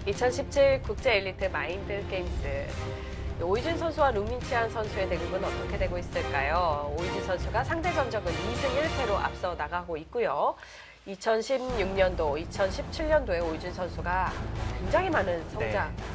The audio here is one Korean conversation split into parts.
2017 국제 엘리트 마인드 게임스. 오이준 선수와 루민치안 선수의 대국은 어떻게 되고 있을까요? 오이준 선수가 상대 전적은 2승 1패로 앞서 나가고 있고요. 2016년도, 2017년도에 오이준 선수가 굉장히 많은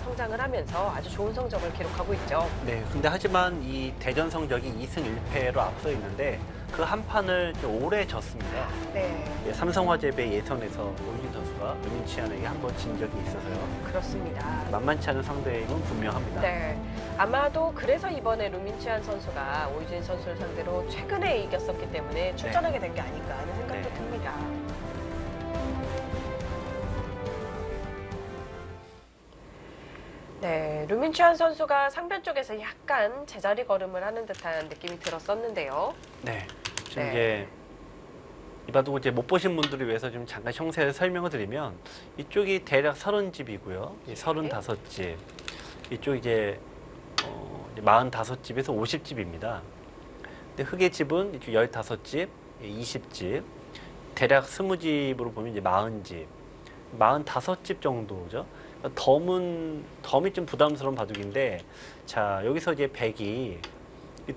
성장을 하면서 아주 좋은 성적을 기록하고 있죠. 네, 근데 하지만 이 대전 성적이 2승 1패로 앞서 있는데 그 한 판을 좀 오래 졌습니다. 네. 삼성화재배 예선에서 오이준 선수가 루민치안에게 한 번 진 적이 있어서요. 그렇습니다. 만만치 않은 상대임은 분명합니다. 네. 아마도 그래서 이번에 루민치안 선수가 오이준 선수를 상대로 최근에 이겼었기 때문에 출전하게 된 게 아닌가 하는 생각도 네. 듭니다. 네, 루민치안 선수가 상변 쪽에서 약간 제자리 걸음을 하는 듯한 느낌이 들었었는데요. 네. 지금 네. 이제 이바둑 이제 못 보신 분들을 위해서 좀 잠깐 형세를 설명을 드리면 이쪽이 대략 30집이고요. 35집. 이쪽 이제 45집에서 50집입니다. 근데 흑의 집은 이쪽 15집, 20집, 대략 20집으로 보면 이제 40집, 45집 정도죠. 덤이 좀 부담스러운 바둑인데, 자, 여기서 이제 백이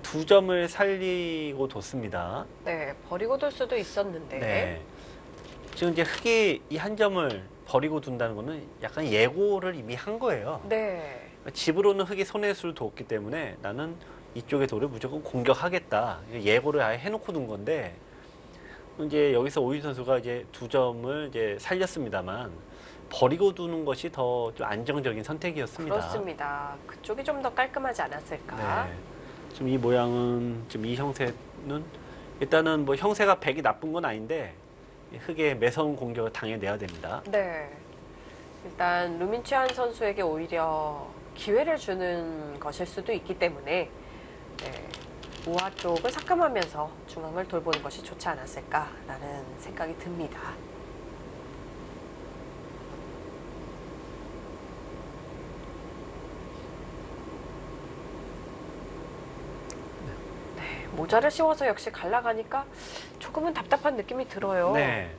두 점을 살리고 뒀습니다. 네, 버리고 둘 수도 있었는데. 네. 지금 이제 흑이 이 한 점을 버리고 둔다는 거는 약간 예고를 이미 한 거예요. 네. 집으로는 흑이 손해 수를 뒀기 때문에 나는 이쪽의 돌을 무조건 공격하겠다. 예고를 아예 해놓고 둔 건데, 이제 여기서 오이준 선수가 이제 두 점을 이제 살렸습니다만, 버리고 두는 것이 더 좀 안정적인 선택이었습니다. 그렇습니다. 그쪽이 좀 더 깔끔하지 않았을까? 네. 지금 이 모양은, 지금 이 형세는, 일단은 뭐 형세가 백이 나쁜 건 아닌데, 흑의 매서운 공격을 당해내야 됩니다. 네. 일단 루민치안 선수에게 오히려 기회를 주는 것일 수도 있기 때문에 네, 우하 쪽을 삭감하면서 중앙을 돌보는 것이 좋지 않았을까라는 생각이 듭니다. 네, 모자를 씌워서 역시 갈라가니까 조금은 답답한 느낌이 들어요. 네.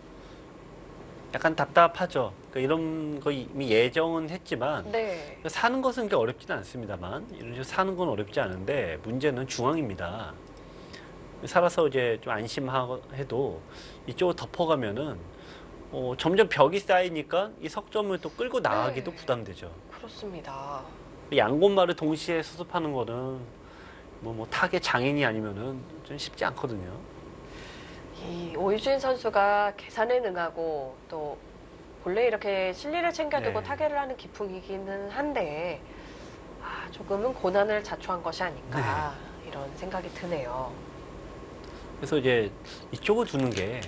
약간 답답하죠. 그러니까 이런 거 이미 예정은 했지만, 네. 사는 것은 그렇게 어렵지는 않습니다만, 이런 식으로 사는 건 어렵지 않은데, 문제는 중앙입니다. 살아서 이제 좀 안심해도 이쪽을 덮어가면은, 점점 벽이 쌓이니까 이 석점을 또 끌고 나가기도 네. 부담되죠. 그렇습니다. 양곳말을 동시에 수습하는 거는 뭐 타겟 장인이 아니면은 좀 쉽지 않거든요. 이 오이준 선수가 계산에 능하고 또 본래 이렇게 실리를 챙겨두고 네. 타결을 하는 기풍이기는 한데 조금은 고난을 자초한 것이 아닌가 이런 생각이 드네요. 그래서 이제 이쪽을 두는 게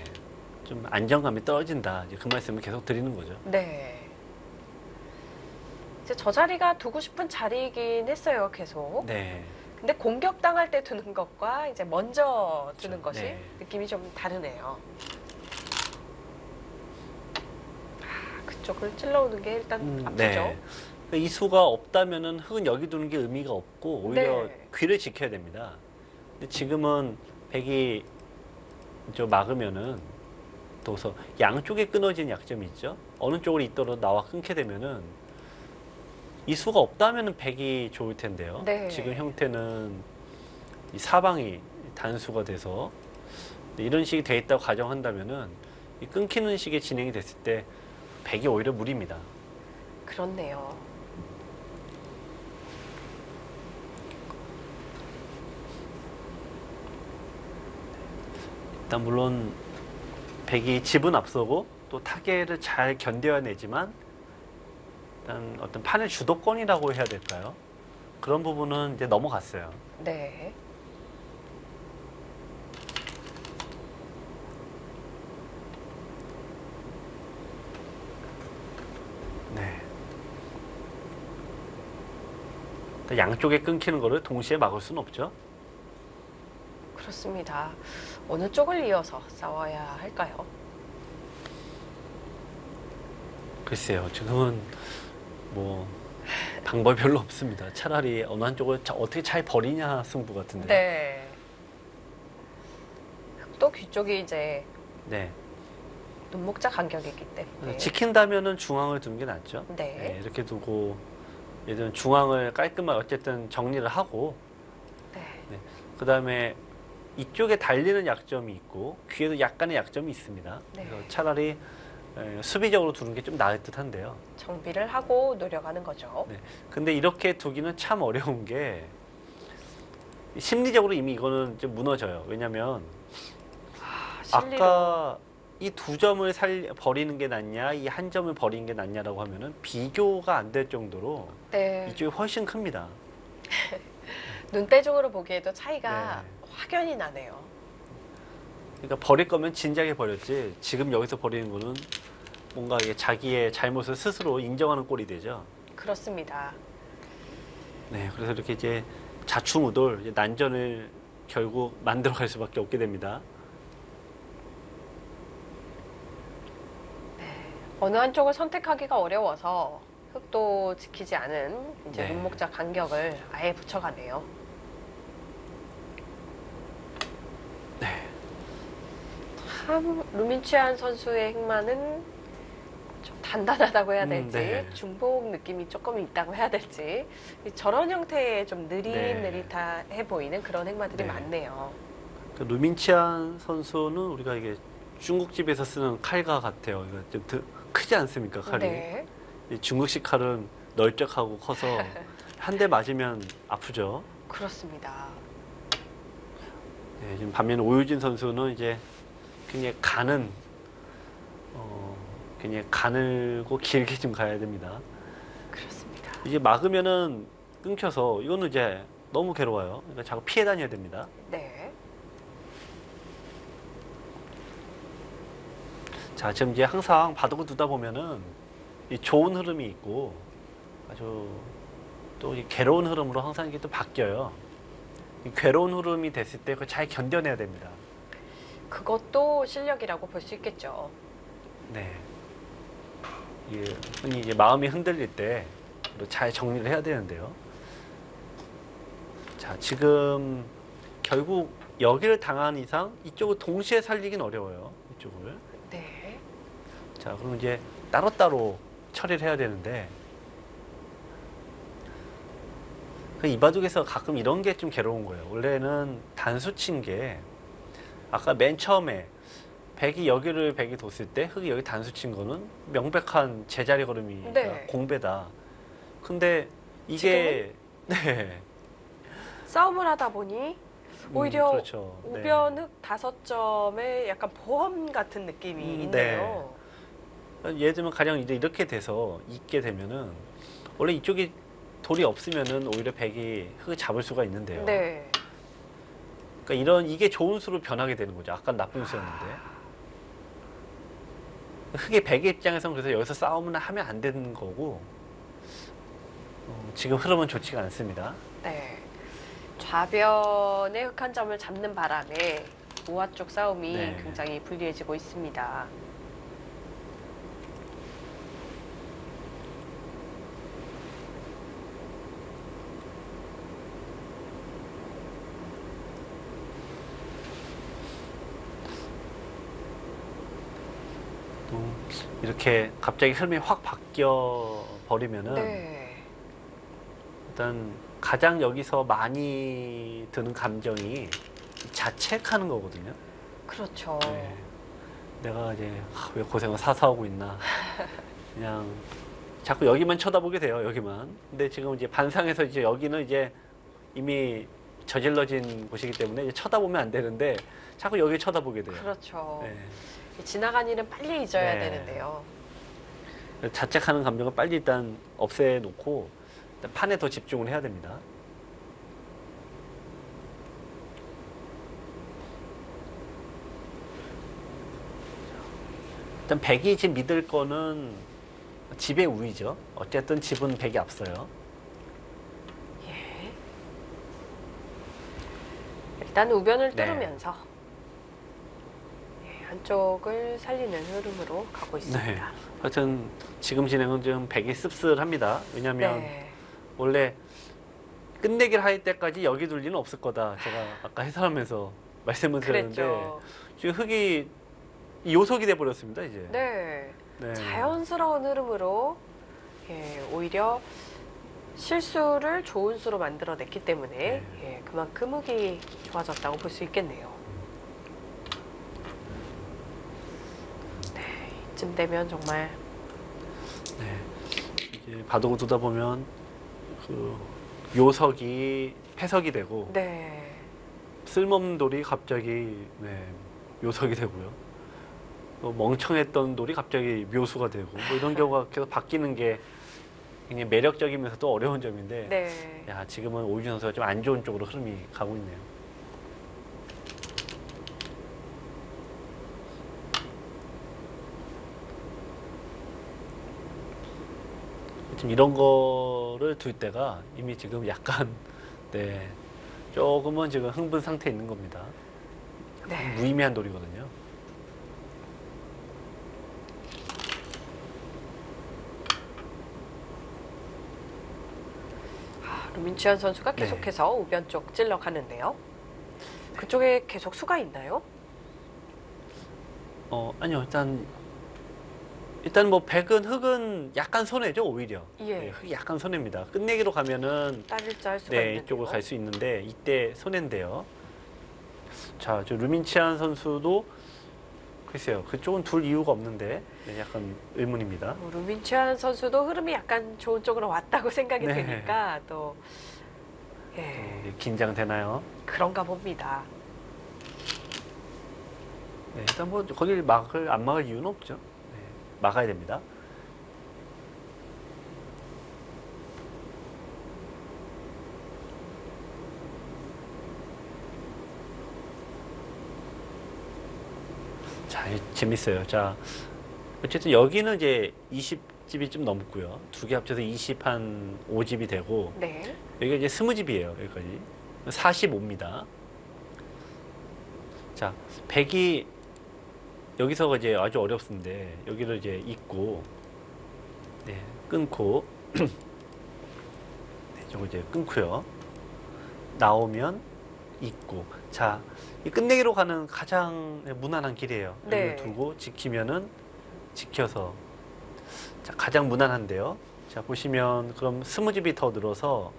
좀 안정감이 떨어진다. 이제 그 말씀을 계속 드리는 거죠. 네. 이제 저 자리가 두고 싶은 자리이긴 했어요, 계속. 네. 근데 공격당할 때 두는 것과 이제 먼저 두는 그렇죠. 것이 네. 느낌이 좀 다르네요. 그쪽을 찔러오는 게 일단 아프죠. 네. 이 수가 없다면은 흑은 여기 두는 게 의미가 없고 오히려 네. 귀를 지켜야 됩니다. 근데 지금은 백이 좀 막으면은 또서 양쪽에 끊어진 약점이 있죠. 어느 쪽으로 있도록 나와 끊게 되면은 이 수가 없다면은 백이 좋을 텐데요. 네. 지금 형태는 이 사방이 단수가 돼서 이런 식이 돼 있다고 가정한다면은 이 끊기는 식의 진행이 됐을 때 백이 오히려 무리입니다. 그렇네요. 일단 물론 백이 집은 앞서고 또 타겟을 잘 견뎌내지만 일단 어떤 판의 주도권이라고 해야 될까요? 그런 부분은 이제 넘어갔어요. 네. 네. 양쪽에 끊기는 거를 동시에 막을 수는 없죠. 그렇습니다. 어느 쪽을 이어서 싸워야 할까요? 글쎄요, 지금은 뭐 방법이 별로 없습니다. 차라리 어느 한쪽을 어떻게 잘 버리냐 승부 같은데. 네. 또 귀 쪽이 이제 네. 눈목자 간격이기 때문에. 지킨다면은 중앙을 두는 게 낫죠. 네. 네, 이렇게 두고 얘들은 중앙을 깔끔하게 어쨌든 정리를 하고 네. 그다음에 이쪽에 달리는 약점이 있고 귀에도 약간의 약점이 있습니다. 네. 그래서 차라리 수비적으로 두는 게 좀 나을 듯한데요. 정비를 하고 노력하는 거죠. 네. 근데 이렇게 두기는 참 어려운 게 심리적으로 이미 이거는 좀 무너져요. 왜냐하면 실리로. 아까 이 두 점을 버리는 게 낫냐, 이 한 점을 버리는 게 낫냐라고 하면은 비교가 안 될 정도로 네. 이쪽이 훨씬 큽니다. 눈대중으로 보기에도 차이가 네. 확연히 나네요. 그러니까 버릴 거면 진작에 버렸지. 지금 여기서 버리는 거는 뭔가 이게 자기의 잘못을 스스로 인정하는 꼴이 되죠. 그렇습니다. 네, 그래서 이렇게 이제 좌충우돌 이제 난전을 결국 만들어갈 수밖에 없게 됩니다. 어느 한쪽을 선택하기가 어려워서 흙도 지키지 않은 이제 네. 눈목자 간격을 아예 붙여가네요. 네. 참 루민치안 선수의 행마는 좀 단단하다고 해야 될지 네. 중복 느낌이 조금 있다고 해야 될지 저런 형태의 좀 느릿느릿해 보이는 그런 행마들이 네. 많네요. 그 루민치안 선수는 우리가 이게 중국집에서 쓰는 칼과 같아요. 이거 좀 크지 않습니까, 칼이? 네. 이 중국식 칼은 널쩍하고 커서 한 대 맞으면 아프죠. 그렇습니다. 네, 지금 반면에 오유진 선수는 이제 굉장히 가늘고 길게 좀 가야 됩니다. 그렇습니다. 이제 막으면은 끊겨서 이거는 이제 너무 괴로워요. 그러니까 자꾸 피해 다녀야 됩니다. 네. 자, 지금 이제 항상 바둑을 두다 보면은 이 좋은 흐름이 있고 아주 또 이 괴로운 흐름으로 항상 이게 또 바뀌어요. 이 괴로운 흐름이 됐을 때 그걸 잘 견뎌내야 됩니다. 그것도 실력이라고 볼 수 있겠죠. 네. 이게 흔히 이제 마음이 흔들릴 때 잘 정리를 해야 되는데요. 자, 지금 결국 여기를 당한 이상 이쪽을 동시에 살리긴 어려워요. 이쪽을. 네. 자, 그럼 이제 따로따로 처리를 해야 되는데 이 바둑에서 가끔 이런 게 좀 괴로운 거예요. 원래는 단수 친 게 아까 맨 처음에 백이 뒀을 때 흙이 여기 단수 친 거는 명백한 제자리 걸음이 네. 공배다. 근데 이게 네. 싸움을 하다 보니 오히려 그렇죠. 네. 우변 흙 5점에 약간 보험 같은 느낌이 있네요. 예를 들면 가령 이제 이렇게 돼서 있게 되면은 원래 이쪽이 돌이 없으면은 오히려 백이 흙을 잡을 수가 있는데요. 네. 그러니까 이게 좋은 수로 변하게 되는 거죠. 아까 나쁜 수였는데. 흙의 백의 입장에서는 그래서 여기서 싸움을 하면 안 되는 거고 지금 흐름은 좋지가 않습니다. 네. 좌변의 흙 한 점을 잡는 바람에 우하 쪽 싸움이 네. 굉장히 불리해지고 있습니다. 또 이렇게 갑자기 흐름이 확 바뀌어 버리면은 네. 일단 가장 여기서 많이 드는 감정이 자책하는 거거든요. 그렇죠. 네. 내가 이제 왜 고생을 사서 하고 있나. 그냥 자꾸 여기만 쳐다보게 돼요. 여기만. 근데 지금 이제 반상에서 이제 여기는 이제 이미 저질러진 곳이기 때문에 이제 쳐다보면 안 되는데 자꾸 여기 쳐다보게 돼요. 그렇죠. 네. 지나간 일은 빨리 잊어야 네. 되는데요. 자책하는 감정을 빨리 일단 없애놓고 일단 판에 더 집중을 해야 됩니다. 일단 백이 지금 믿을 거는 집의 우위죠. 어쨌든 집은 백이 앞서요. 예. 일단 우변을 네. 뚫으면서 예, 한쪽을 살리는 흐름으로 가고 있습니다. 네. 하여튼 지금 진행은 좀 백이 씁쓸합니다. 왜냐하면 네. 원래 끝내기를 할 때까지 여기 둘 리는 없을 거다. 제가 아까 해설하면서 말씀을 드렸는데 그랬죠. 지금 흙이 요석이 돼 버렸습니다, 이제. 네. 네. 자연스러운 흐름으로 오히려 실수를 좋은 수로 만들어냈기 때문에 그만큼 흙이 좋아졌다고 볼 수 있겠네요. 네, 이쯤 되면 정말 네. 이제 바둑을 두다 보면 그 요석이 패석이 되고 네, 쓸모없는 돌이 갑자기 요석이 되고요. 또 멍청했던 돌이 갑자기 묘수가 되고 뭐 이런 경우가 계속 바뀌는 게 굉장히 매력적이면서도 어려운 점인데 네. 야, 지금은 오유진 선수가 좀 안 좋은 쪽으로 흐름이 가고 있네요. 지금 이런 거를 둘 때가 이미 지금 약간 조금은 지금 흥분 상태에 있는 겁니다. 네. 무의미한 돌이거든요. 루민치안 선수가 네. 계속해서 우변 쪽 찔러 가는데요. 그쪽에 계속 수가 있나요? 아니요. 일단 뭐 백은 흙은 약간 손해죠, 오히려. 예. 네, 흙이 약간 손해입니다. 끝내기로 가면은 딸일자 할 수가 네, 있는데요. 이쪽으로 갈 수 있는데 이때 손해인데요. 자, 저 루민치안 선수도 글쎄요. 그쪽은 둘 이유가 없는데 약간 의문입니다. 루민치안 선수도 흐름이 약간 좋은 쪽으로 왔다고 생각이 네. 되니까 또 긴장되나요? 그런가 봅니다. 네, 일단 뭐 거길 안 막을 이유는 없죠. 네, 막아야 됩니다. 자, 재밌어요. 자, 어쨌든 여기는 이제 20집이 좀 넘고요. 두 개 합쳐서 20한 5집이 되고 네. 여기가 이제 20집이에요. 여기까지 45입니다. 자, 100이 여기서 이제 아주 어렵습니다. 여기를 이제 잇고 끊고 저거 이제 끊고요. 나오면 잇고. 자, 이 끝내기로 가는 가장 무난한 길이에요. 네. 여기를 두고 지키면은 지켜서. 자, 가장 무난한데요. 자, 보시면 그럼 20집이 더 늘어서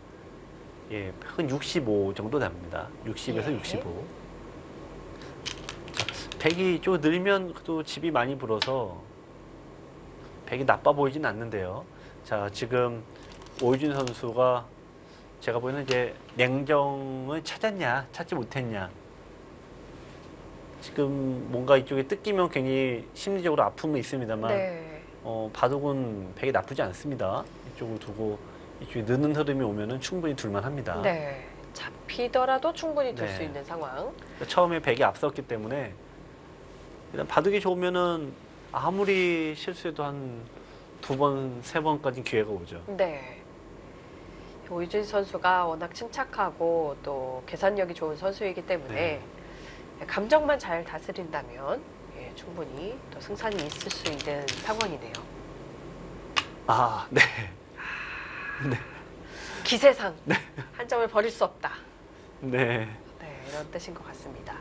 한 65 정도 됩니다. 60에서 예. 65. 100이 좀 늘면 또 집이 많이 불어서 100이 나빠 보이진 않는데요. 자, 지금 오유진 선수가 제가 보기에는 이제 냉정을 찾지 못했냐. 지금 뭔가 이쪽에 뜯기면 괜히 심리적으로 아픔은 있습니다만 네. 바둑은 100이 나쁘지 않습니다. 이쪽을 두고 이쪽에 느는 흐름이 오면은 충분히 둘만 합니다. 네. 잡히더라도 충분히 둘 네. 수 있는 상황. 처음에 100이 앞섰기 때문에 일단 바둑이 좋으면은 아무리 실수해도 한 2번, 3번까지 기회가 오죠. 네. 오유진 선수가 워낙 침착하고 또 계산력이 좋은 선수이기 때문에 감정만 잘 다스린다면 충분히 또 승산이 있을 수 있는 상황이네요. 아, 네. 기세상 한 점을 버릴 수 없다. 네. 네, 이런 뜻인 것 같습니다.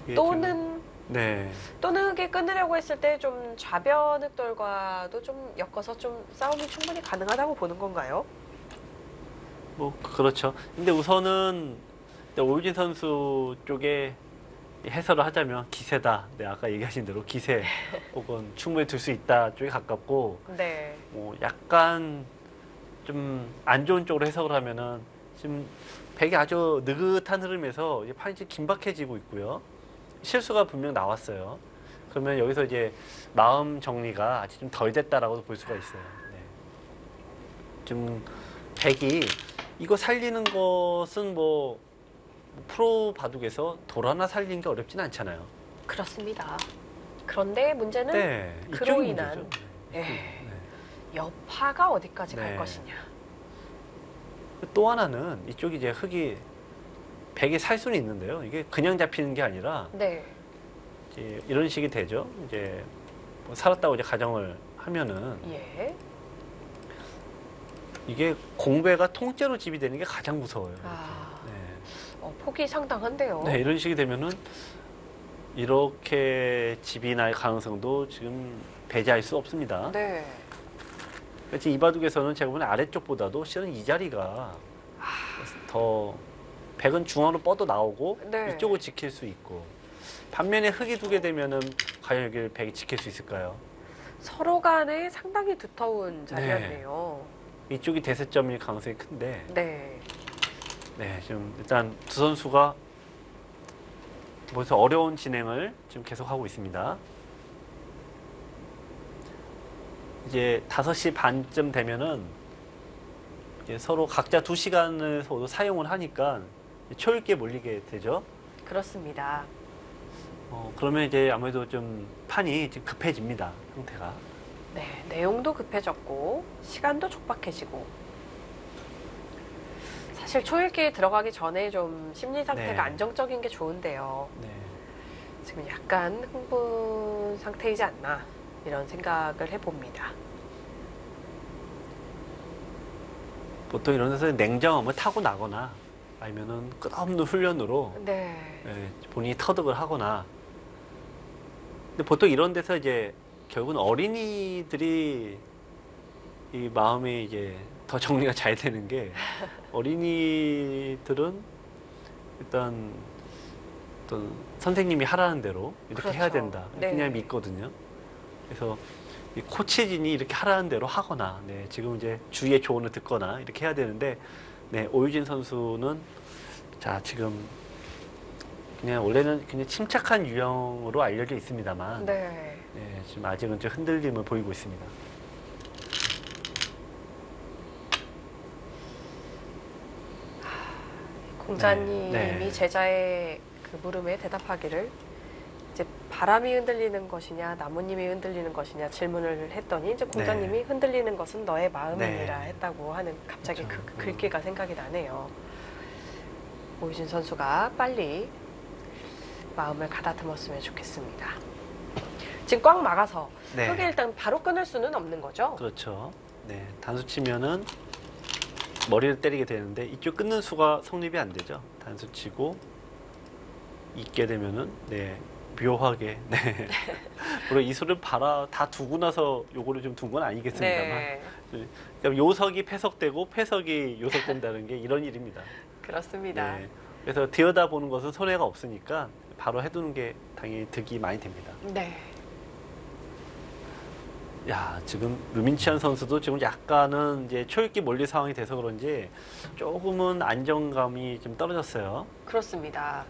이게 또는 네. 또는 흙이 끊으려고 했을 때 좀 좌변 흙돌과도 좀 엮어서 좀 싸움이 충분히 가능하다고 보는 건가요? 뭐 그렇죠. 근데 우선은 오유진 선수 쪽에 해설을 하자면 기세다. 네, 아까 얘기하신 대로 기세 혹은 충분히 들 수 있다 쪽에 가깝고 네. 약간 좀 안 좋은 쪽으로 해석을 하면은 지금 백이 아주 느긋한 흐름에서 이제 판이 좀 긴박해지고 있고요. 실수가 분명 나왔어요. 그러면 여기서 이제 마음 정리가 아직 좀 덜 됐다라고 볼 수가 있어요. 네. 좀 백이 이거 살리는 것은 뭐 프로 바둑에서 돌 하나 살리는 게 어렵진 않잖아요. 그렇습니다. 그런데 문제는 네, 그로 이쪽이 인한 문제죠. 네. 여파가 어디까지 갈 네. 것이냐. 또 하나는 이쪽이 이제 흙이 백이 살 수는 있는데요. 이게 그냥 잡히는 게 아니라 네. 이제 이런 식이 되죠. 이제 뭐 살았다고 이제 가정을 하면은 예. 이게 공배가 통째로 집이 되는 게 가장 무서워요. 이렇게. 아. 네. 폭이 상당한데요. 네, 이런 식이 되면은 이렇게 집이 날 가능성도 지금 배제할 수 없습니다. 네. 지금 이 바둑에서는 제가 보는 아래쪽보다도 실은 이 자리가 더 백은 중앙으로 뻗어 나오고 네. 이쪽을 지킬 수 있고 반면에 흙이 두게 되면은 과연 여기를 백이 지킬 수 있을까요? 서로 간에 상당히 두터운 자리였네요. 이쪽이 대세점일 가능성이 큰데 네. 네, 지금 일단 두 선수가 벌써 어려운 진행을 지금 계속하고 있습니다. 이제 5시 반쯤 되면은 이제 서로 각자 2시간을 서로 사용을 하니까 초읽기에 몰리게 되죠. 그렇습니다. 그러면 이제 아무래도 좀 판이 지금 급해집니다. 상태가. 네. 내용도 급해졌고 시간도 촉박해지고 사실 초읽기에 들어가기 전에 좀 심리 상태가 네. 안정적인 게 좋은데요. 네. 지금 약간 흥분 상태이지 않나 이런 생각을 해봅니다. 보통 이런 데서 냉정함을 타고 나거나 아니면은 끝없는 훈련으로 네. 본인이 터득을 하거나 근데 보통 이런 데서 이제 결국은 어린이들이 이 마음이 이제 더 정리가 잘 되는 게 어린이들은 일단 어떤 선생님이 하라는 대로 이렇게 그렇죠. 해야 된다 네. 그냥 믿거든요. 그래서 이 코치진이 이렇게 하라는 대로 하거나 네, 지금 이제 주위의 조언을 듣거나 이렇게 해야 되는데 네, 오유진 선수는 자 지금 그냥 원래는 그냥 침착한 유형으로 알려져 있습니다만 네. 네, 지금 아직은 좀 흔들림을 보이고 있습니다. 공자님이 네. 제자의 그 물음에 대답하기를 이제 바람이 흔들리는 것이냐 나무님이 흔들리는 것이냐 질문을 했더니 이제 공자님이 흔들리는 것은 너의 마음이니라 네. 했다고 하는 갑자기 그렇죠. 그 글귀가 생각이 나네요. 오유진 선수가 빨리 마음을 가다듬었으면 좋겠습니다. 지금 꽉 막아서 네. 흙에 일단 바로 끊을 수는 없는 거죠? 그렇죠. 네, 단수 치면은 머리를 때리게 되는데 이쪽 끊는 수가 성립이 안 되죠. 단수 치고 있게 되면은 네 묘하게 네. 물론 이 수를 바라 다 두고 나서 요거를 좀 둔 건 아니겠습니다만 네, 그러니까 요석이 패석되고 패석이 요석된다는 게 이런 일입니다. 그렇습니다. 네. 그래서 들여다보는 것은 손해가 없으니까 바로 해두는 게 당연히 득이 많이 됩니다. 네. 야, 지금 류민치안 선수도 지금 약간은 이제 초읽기 몰리 상황이 돼서 그런지 조금은 안정감이 좀 떨어졌어요. 그렇습니다.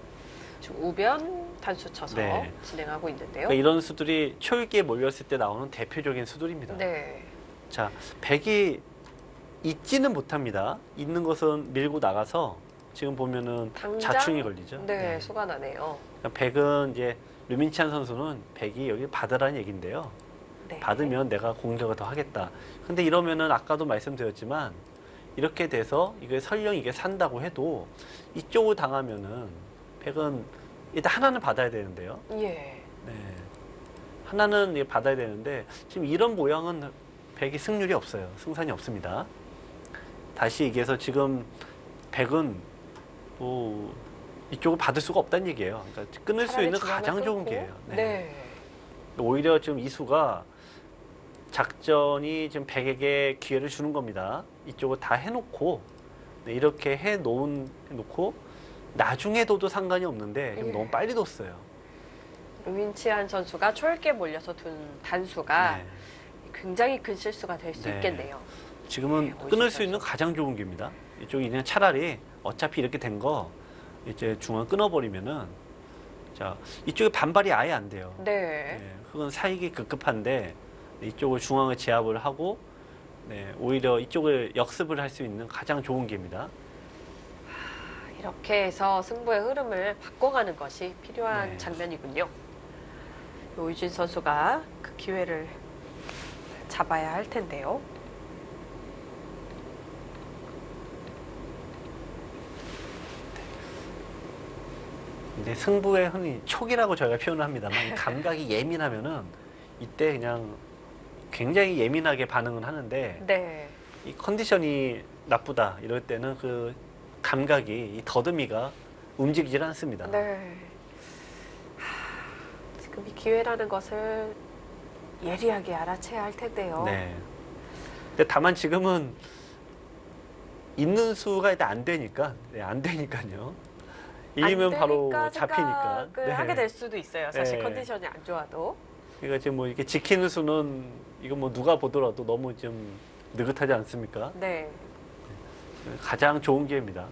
지금 우변 단수 쳐서 네. 진행하고 있는데요. 그러니까 이런 수들이 초읽기에 몰렸을 때 나오는 대표적인 수들입니다. 네. 자, 백이 있지는 못합니다. 있는 것은 밀고 나가서 지금 보면은 당장 자충이 걸리죠. 네, 수가 나네요. 그러니까 백은 이제 류민치안 선수는 백이 여기 받으라는 얘기인데요. 네. 받으면 내가 공격을 더 하겠다. 근데 이러면은 아까도 말씀드렸지만 이렇게 돼서 이게 설령 이게 산다고 해도 이쪽을 당하면은 백은 일단 하나는 받아야 되는데요. 예. 네. 하나는 이게 받아야 되는데 지금 이런 모양은 백이 승률이 없어요. 승산이 없습니다. 다시 얘기해서 지금 백은 뭐 이쪽을 받을 수가 없다는 얘기예요. 그러니까 끊을 수 차라리 있는 중앙을 가장 좋은 끊고, 기회예요. 네. 오히려 지금 이수가 작전이 지금 백에게 기회를 주는 겁니다. 이쪽을 다 해놓고 네, 이렇게 해놓고 나중에 둬도 상관이 없는데 지금 예. 너무 빨리 뒀어요. 류민치안 선수가 초읽기에 몰려서 둔 단수가 네. 굉장히 큰 실수가 될 수 네. 있겠네요. 지금은 네, 끊을 오십 수 있는 선수. 가장 좋은 기회입니다. 이쪽이 그냥 차라리 어차피 이렇게 된 거 이제 중앙 끊어버리면은 자 이쪽에 반발이 아예 안 돼요. 네. 네, 그건 사익이 급급한데 이쪽을 중앙을 제압을 하고 네, 오히려 이쪽을 역습을 할 수 있는 가장 좋은 기회입니다. 이렇게 해서 승부의 흐름을 바꿔가는 것이 필요한 네. 장면이군요. 오유진 선수가 그 기회를 잡아야 할 텐데요. 근데 승부의 흔히 촉이라고 저희가 표현을 합니다만 이 감각이 예민하면은 이때 그냥 굉장히 예민하게 반응을 하는데 네. 이 컨디션이 나쁘다 이럴 때는 그 감각이 이 더듬이가 움직이질 않습니다. 네. 지금 이 기회라는 것을 예리하게 알아채야 할 텐데요. 네. 근데 다만 지금은 있는 수가 일단 안 되니까, 네, 안 되니까요. 이기면 바로 잡히니까. 생각을 네. 하게 될 수도 있어요. 사실 네. 컨디션이 안 좋아도. 그러니까 지금 뭐 이렇게 지키는 수는 이거 뭐 누가 보더라도 너무 좀 느긋하지 않습니까? 네. 가장 좋은 기회입니다.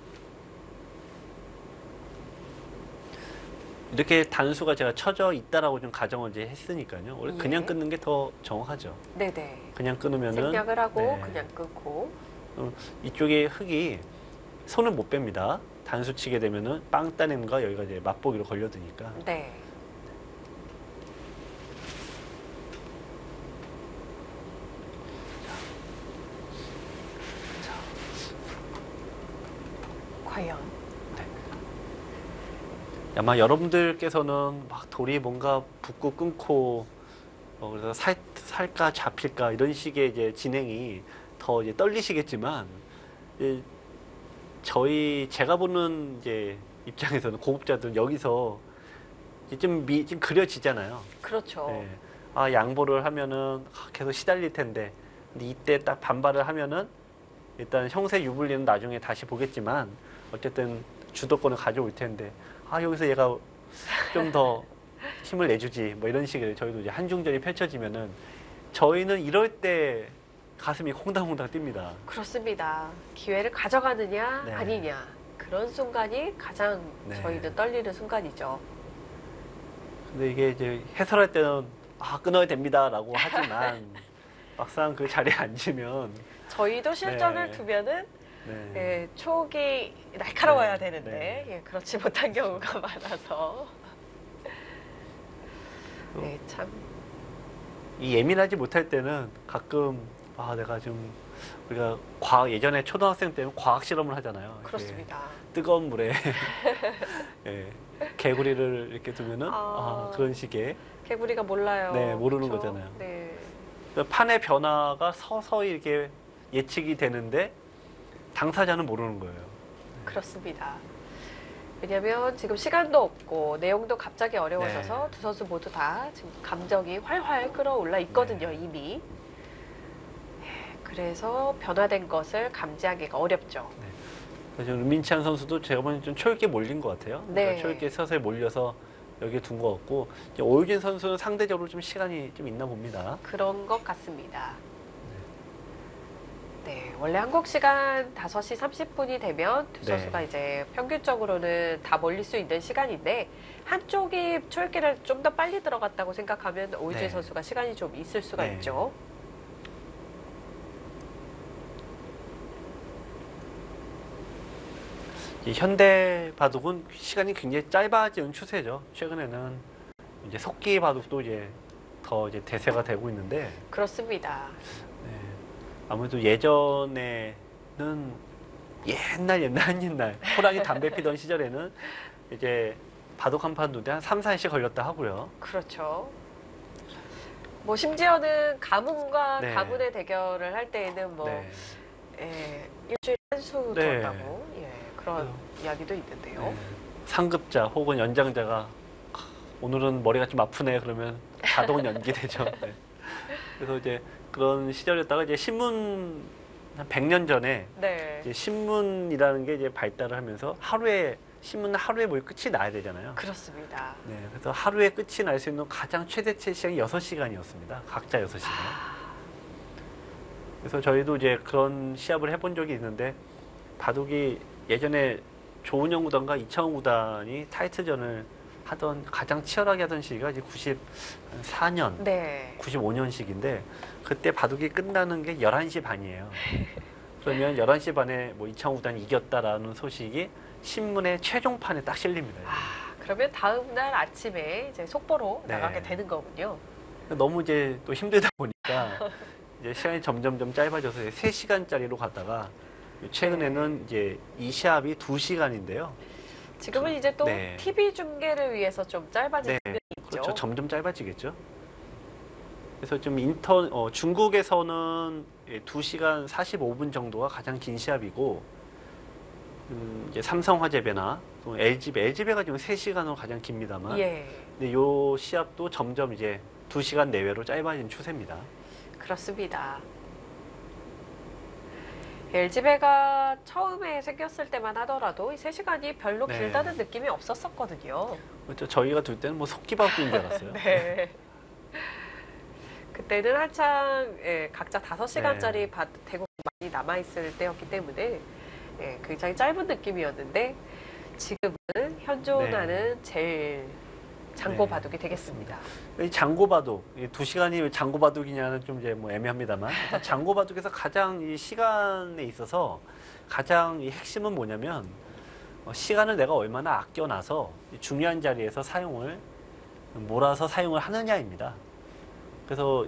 이렇게 단수가 제가 쳐져 있다라고 좀 가정을 이제 했으니까요. 원래 그냥 예. 끊는 게 더 정확하죠. 네네. 그냥 끊으면은 생략을 하고 네. 그냥 끊고. 이쪽에 흙이 손을 못 뺍니다. 단수 치게 되면은 빵 따냄과 여기가 이제 맛보기로 걸려드니까. 네. 과연. 아마 여러분들께서는 막 돌이 뭔가 붙고 끊고 그래서 살까 잡힐까 이런 식의 이제 진행이 더 이제 떨리시겠지만 이제 제가 보는 이제 입장에서는 고급자들 여기서 이제 좀 그려지잖아요. 그렇죠. 예. 아, 양보를 하면은 계속 시달릴 텐데 근데 이때 딱 반발을 하면은 일단 형세 유불리는 나중에 다시 보겠지만 어쨌든 주도권을 가져올 텐데 아 여기서 얘가 좀 더 힘을 내주지 뭐 이런 식으로 저희도 이제 한중전이 펼쳐지면은 저희는 이럴 때 가슴이 콩당콩당 뜁니다. 그렇습니다. 기회를 가져가느냐 네. 아니냐 그런 순간이 가장 네. 저희는 떨리는 순간이죠. 근데 이게 이제 해설할 때는 아 끊어야 됩니다라고 하지만 막상 그 자리에 앉으면 저희도 실전을 네. 두면은 네. 예, 촉이 날카로워야 네. 되는데 네. 예, 그렇지 못한 경우가 많아서 네, 참 이 예민하지 못할 때는 가끔 아 내가 좀 우리가 예전에 초등학생 때는 과학 실험을 하잖아요. 이렇게 그렇습니다. 뜨거운 물에 예, 개구리를 이렇게 두면은 아. 그런 식의 개구리가 몰라요. 네, 모르는 그렇죠? 거잖아요. 네. 판의 변화가 서서히 이렇게 예측이 되는데 당사자는 모르는 거예요. 그렇습니다. 왜냐하면 지금 시간도 없고 내용도 갑자기 어려워져서 네. 두 선수 모두 다 지금 감정이 활활 끌어올라 있거든요, 네. 이미. 그래서 변화된 것을 감지하기가 어렵죠. 그래서 르민찬 선수도 제가 보기엔 좀 초읽게 몰린 것 같아요. 네. 그러니까 초읽게 서서히 몰려서 여기에 둔 것 같고 이제 오유진 선수는 상대적으로 좀 시간이 좀 있나 봅니다. 그런 것 같습니다. 네, 원래 한국 시간 5시 30분이 되면 두 네. 선수가 이제 평균적으로는 다 몰릴 수 있는 시간인데 한쪽이 초읽기를 좀 더 빨리 들어갔다고 생각하면 오유진 네. 선수가 시간이 좀 있을 수가 네. 있죠. 이 현대 바둑은 시간이 굉장히 짧아지는 추세죠. 최근에는 이제 속기 바둑도 이제 더 이제 대세가 되고 있는데 그렇습니다. 네, 아무래도 예전에는 옛날 호랑이 담배 피던 시절에는 이제 바둑 한 판 두대 한 3, 4일씩 걸렸다 하고요. 그렇죠. 뭐 심지어는 가문과 네. 가문의 대결을 할 때에는 뭐 네. 예, 일주일에 한 수 네. 뒀다고 예, 그런 이야기도 있는데요. 네. 상급자 혹은 연장자가 오늘은 머리가 좀 아프네 그러면 자동 연기되죠. 네. 그래서 이제 그런 시절이었다가 이제 신문 한 100년 전에 네, 이제 신문이라는 게 이제 발달을 하면서 신문은 하루에 뭐 끝이 나야 되잖아요. 그렇습니다. 네, 그래서 하루에 끝이 날 수 있는 가장 최대치 시간이 6시간이었습니다. 각자 6시간. 그래서 저희도 이제 그런 시합을 해본 적이 있는데 바둑이 예전에 조은영 구단과 이창호 구단이 타이틀전을 하던 가장 치열하게 하던 시기가 이제 94년, 네, 95년식인데 그때 바둑이 끝나는 게 11시 반이에요. 그러면 11시 반에 뭐 이창호 구단이 이겼다라는 소식이 신문의 최종판에 딱 실립니다. 그러면 다음 날 아침에 이제 속보로 네. 나가게 되는 거군요. 너무 이제 또 힘들다 보니까 이제 시간이 점점점 짧아져서 3시간짜리로 갔다가 최근에는 이제 이 시합이 2시간인데요. 지금은 이제 또 네. TV 중계를 위해서 좀 짧아진 네, 면이 있죠. 그렇죠. 점점 짧아지겠죠. 그래서 좀 중국에서는 2시간 45분 정도가 가장 긴 시합이고 이제 삼성화재배나 또 LG배가 지금 3시간으로 가장 깁니다만, 예, 근데 요 시합도 점점 이제 2시간 내외로 짧아진 추세입니다. 그렇습니다. LG배가 처음에 생겼을 때만 하더라도 이 3시간이 별로 네. 길다는 느낌이 없었었거든요. 그렇죠. 저희가 둘 때는 뭐 속기밥인 줄 알았어요. 네. 그때는 한창 각자 5시간짜리 네. 대국 많이 남아있을 때였기 때문에 굉장히 짧은 느낌이었는데 지금은 현존하는 제일 장고 네. 바둑이 되겠습니다. 이 장고바둑, 이 2시간이 장고바둑이냐는 좀 이제 뭐 애매합니다만, 장고바둑에서 가장 이 시간에 있어서 가장 이 핵심은 뭐냐면, 시간을 내가 얼마나 아껴놔서 이 중요한 자리에서 몰아서 사용을 하느냐입니다. 그래서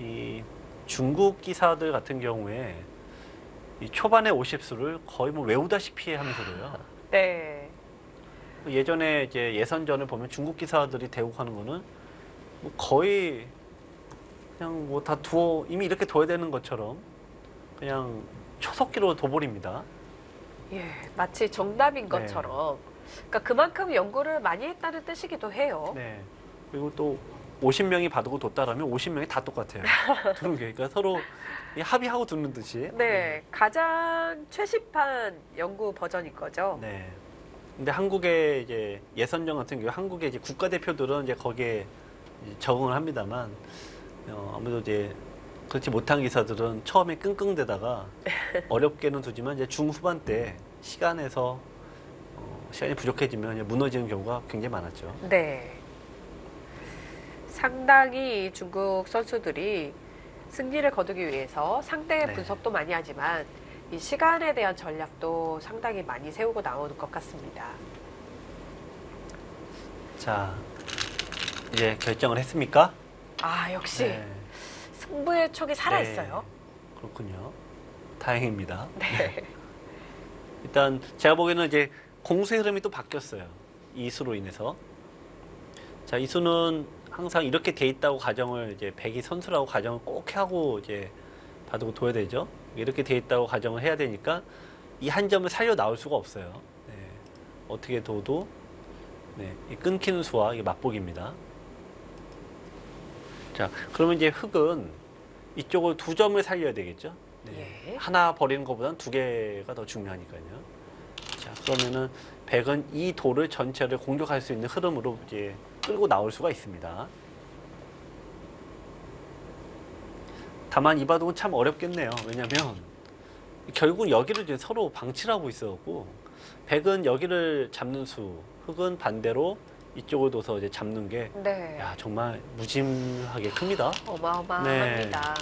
이 중국 기사들 같은 경우에 이 초반에 50수를 거의 뭐 외우다시피 하면서도요. 네. 예전에 이제 예선전을 보면 중국 기사들이 대국하는 거는 뭐 거의 그냥 뭐 다 이미 이렇게 둬야 되는 것처럼 그냥 초속기로 둬버립니다. 예, 마치 정답인 네. 것처럼. 그러니까 그만큼 연구를 많이 했다는 뜻이기도 해요. 네. 그리고 또 50명이 바둑을 뒀다라면 50명이 다 똑같아요. 두는 게. 그러니까 서로 합의하고 두는 듯이. 네, 가장 최신판 연구 버전인 거죠. 네. 근데 한국의 이제 예선전 같은 경우 한국의 이제 국가대표들은 이제 거기에 이제 적응을 합니다만 아무래도 이제 그렇지 못한 기사들은 처음에 끙끙대다가 어렵게는 두지만 이제 중후반 때 시간이 부족해지면 이제 무너지는 경우가 굉장히 많았죠. 네. 상당히 중국 선수들이 승리를 거두기 위해서 상대 네. 분석도 많이 하지만 이 시간에 대한 전략도 상당히 많이 세우고 나오는 것 같습니다. 자, 이제 결정을 했습니까? 아, 역시 네. 승부의 촉이 살아있어요. 네. 그렇군요. 다행입니다. 네. 일단 제가 보기에는 이제 공수의 흐름이 또 바뀌었어요. 이 수로 인해서. 자, 이 수는 항상 이렇게 돼 있다고 가정을 이제 백이 선수라고 가정을 꼭 하고 이제 바둑을 둬야 되죠. 이렇게 돼 있다고 가정을 해야 되니까 이 한 점을 살려 나올 수가 없어요. 네. 어떻게 둬도 네, 이 끊기는 수와 이게 맞보기입니다. 자, 그러면 이제 흑은 이쪽을 2점을 살려야 되겠죠. 네. 예. 하나 버리는 것보다는 2개가 더 중요하니까요. 자, 그러면은 백은 이 돌을 전체를 공격할 수 있는 흐름으로 이제 끌고 나올 수가 있습니다. 다만 이 바둑은 참 어렵겠네요. 왜냐면 결국은 여기를 이제 서로 방치를 하고 있어갖고 백은 여기를 잡는 수, 흑은 반대로 이쪽을 둬서 이제 잡는 게 네. 야, 정말 무짐하게 큽니다. 어마어마합니다.